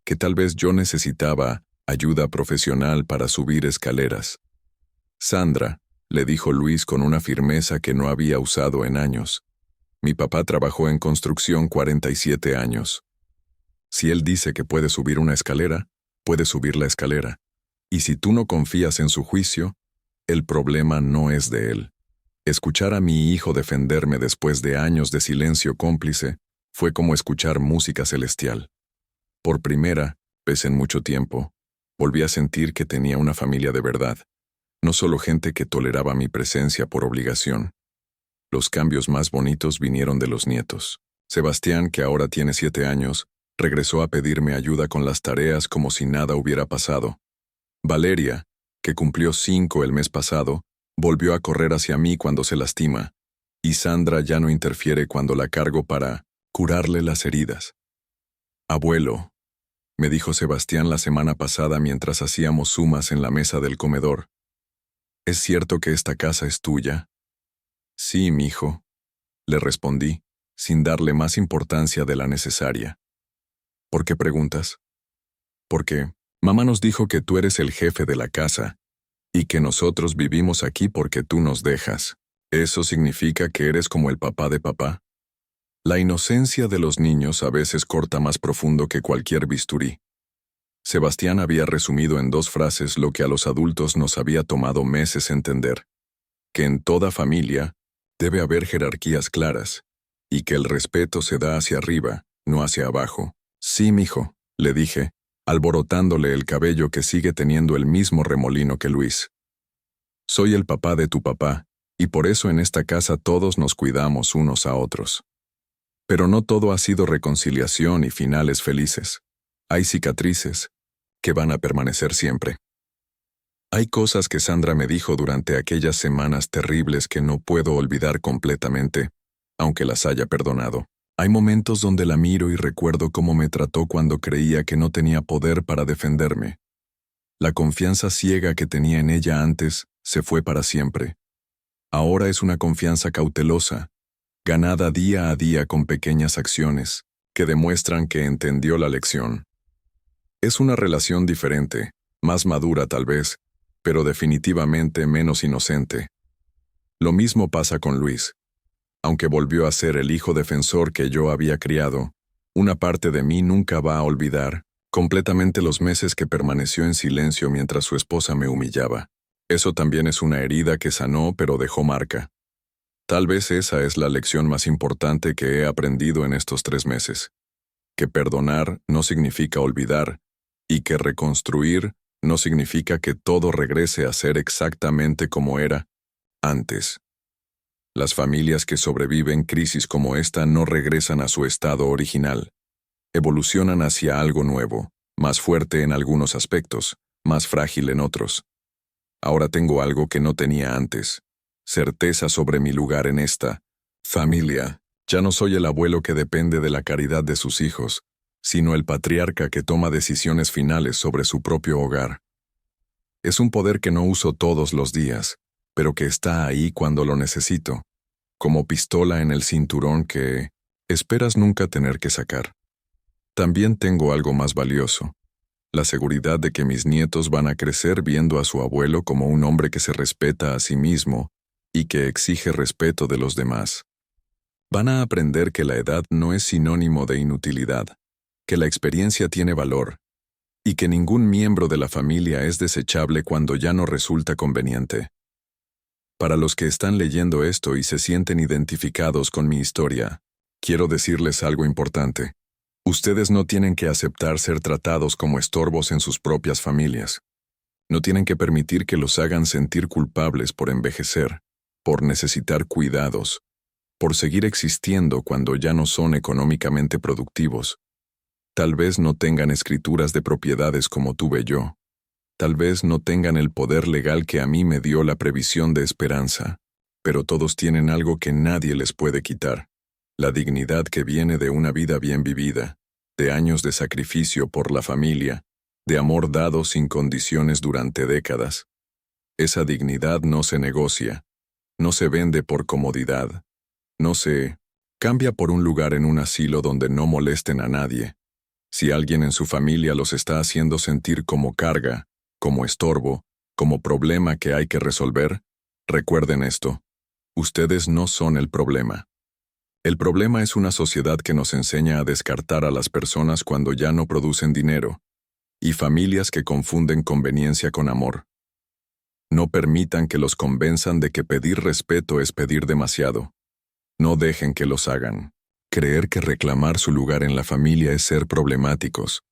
que tal vez yo necesitaba ayuda profesional para subir escaleras. Sandra, le dijo Luis con una firmeza que no había usado en años. Mi papá trabajó en construcción 47 años. Si él dice que puede subir una escalera, puede subir la escalera. Y si tú no confías en su juicio, el problema no es de él. Escuchar a mi hijo defenderme después de años de silencio cómplice fue como escuchar música celestial. Por primera vez en mucho tiempo, volví a sentir que tenía una familia de verdad. No solo gente que toleraba mi presencia por obligación. Los cambios más bonitos vinieron de los nietos. Sebastián, que ahora tiene 7 años, regresó a pedirme ayuda con las tareas como si nada hubiera pasado. Valeria, que cumplió 5 el mes pasado, volvió a correr hacia mí cuando se lastima, y Sandra ya no interfiere cuando la cargo para curarle las heridas. Abuelo, me dijo Sebastián la semana pasada mientras hacíamos sumas en la mesa del comedor. ¿Es cierto que esta casa es tuya? Sí, mijo, le respondí, sin darle más importancia de la necesaria. ¿Por qué preguntas? Porque mamá nos dijo que tú eres el jefe de la casa, y que nosotros vivimos aquí porque tú nos dejas. ¿Eso significa que eres como el papá de papá? La inocencia de los niños a veces corta más profundo que cualquier bisturí. Sebastián había resumido en 2 frases lo que a los adultos nos había tomado meses entender: que en toda familia debe haber jerarquías claras, y que el respeto se da hacia arriba, no hacia abajo. Sí, mijo, le dije, alborotándole el cabello que sigue teniendo el mismo remolino que Luis. Soy el papá de tu papá, y por eso en esta casa todos nos cuidamos unos a otros. Pero no todo ha sido reconciliación y finales felices. Hay cicatrices que van a permanecer siempre. Hay cosas que Sandra me dijo durante aquellas semanas terribles que no puedo olvidar completamente, aunque las haya perdonado. Hay momentos donde la miro y recuerdo cómo me trató cuando creía que no tenía poder para defenderme. La confianza ciega que tenía en ella antes se fue para siempre. Ahora es una confianza cautelosa, ganada día a día con pequeñas acciones que demuestran que entendió la lección. Es una relación diferente, más madura tal vez, pero definitivamente menos inocente. Lo mismo pasa con Luis. Aunque volvió a ser el hijo defensor que yo había criado, una parte de mí nunca va a olvidar completamente los meses que permaneció en silencio mientras su esposa me humillaba. Eso también es una herida que sanó pero dejó marca. Tal vez esa es la lección más importante que he aprendido en estos 3 meses. Que perdonar no significa olvidar, y que reconstruir no significa que todo regrese a ser exactamente como era antes. Las familias que sobreviven crisis como esta no regresan a su estado original. Evolucionan hacia algo nuevo, más fuerte en algunos aspectos, más frágil en otros. Ahora tengo algo que no tenía antes. Certeza sobre mi lugar en esta familia. Ya no soy el abuelo que depende de la caridad de sus hijos, sino el patriarca que toma decisiones finales sobre su propio hogar. Es un poder que no uso todos los días, pero que está ahí cuando lo necesito, como pistola en el cinturón que esperas nunca tener que sacar. También tengo algo más valioso, la seguridad de que mis nietos van a crecer viendo a su abuelo como un hombre que se respeta a sí mismo y que exige respeto de los demás. Van a aprender que la edad no es sinónimo de inutilidad, que la experiencia tiene valor, y que ningún miembro de la familia es desechable cuando ya no resulta conveniente. Para los que están leyendo esto y se sienten identificados con mi historia, quiero decirles algo importante. Ustedes no tienen que aceptar ser tratados como estorbos en sus propias familias. No tienen que permitir que los hagan sentir culpables por envejecer, por necesitar cuidados, por seguir existiendo cuando ya no son económicamente productivos. Tal vez no tengan escrituras de propiedades como tuve yo. Tal vez no tengan el poder legal que a mí me dio la previsión de esperanza, pero todos tienen algo que nadie les puede quitar. La dignidad que viene de una vida bien vivida, de años de sacrificio por la familia, de amor dado sin condiciones durante décadas. Esa dignidad no se negocia, no se vende por comodidad, no se cambia por un lugar en un asilo donde no molesten a nadie. Si alguien en su familia los está haciendo sentir como carga, como estorbo, como problema que hay que resolver, recuerden esto: ustedes no son el problema. El problema es una sociedad que nos enseña a descartar a las personas cuando ya no producen dinero, y familias que confunden conveniencia con amor. No permitan que los convenzan de que pedir respeto es pedir demasiado. No dejen que los hagan. Creer que reclamar su lugar en la familia es ser problemáticos.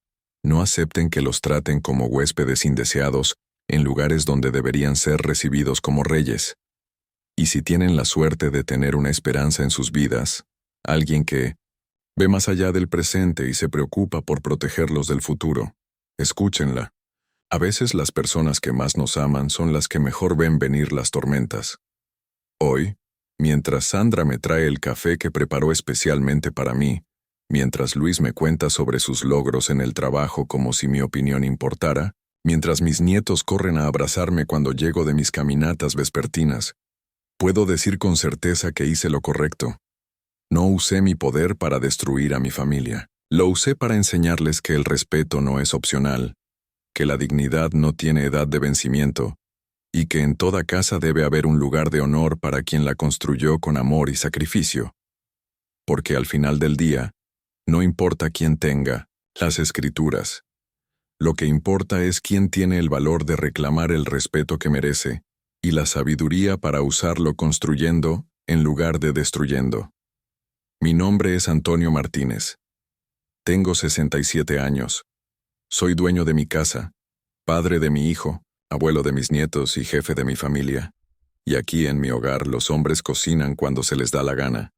No acepten que los traten como huéspedes indeseados en lugares donde deberían ser recibidos como reyes. Y si tienen la suerte de tener una esperanza en sus vidas, alguien que ve más allá del presente y se preocupa por protegerlos del futuro, escúchenla. A veces las personas que más nos aman son las que mejor ven venir las tormentas. Hoy, mientras Sandra me trae el café que preparó especialmente para mí, mientras Luis me cuenta sobre sus logros en el trabajo como si mi opinión importara, mientras mis nietos corren a abrazarme cuando llego de mis caminatas vespertinas, puedo decir con certeza que hice lo correcto. No usé mi poder para destruir a mi familia. Lo usé para enseñarles que el respeto no es opcional, que la dignidad no tiene edad de vencimiento, y que en toda casa debe haber un lugar de honor para quien la construyó con amor y sacrificio. Porque al final del día, no importa quién tenga las escrituras. Lo que importa es quién tiene el valor de reclamar el respeto que merece y la sabiduría para usarlo construyendo en lugar de destruyendo. Mi nombre es Antonio Martínez. Tengo 67 años. Soy dueño de mi casa, padre de mi hijo, abuelo de mis nietos y jefe de mi familia. Y aquí en mi hogar los hombres cocinan cuando se les da la gana.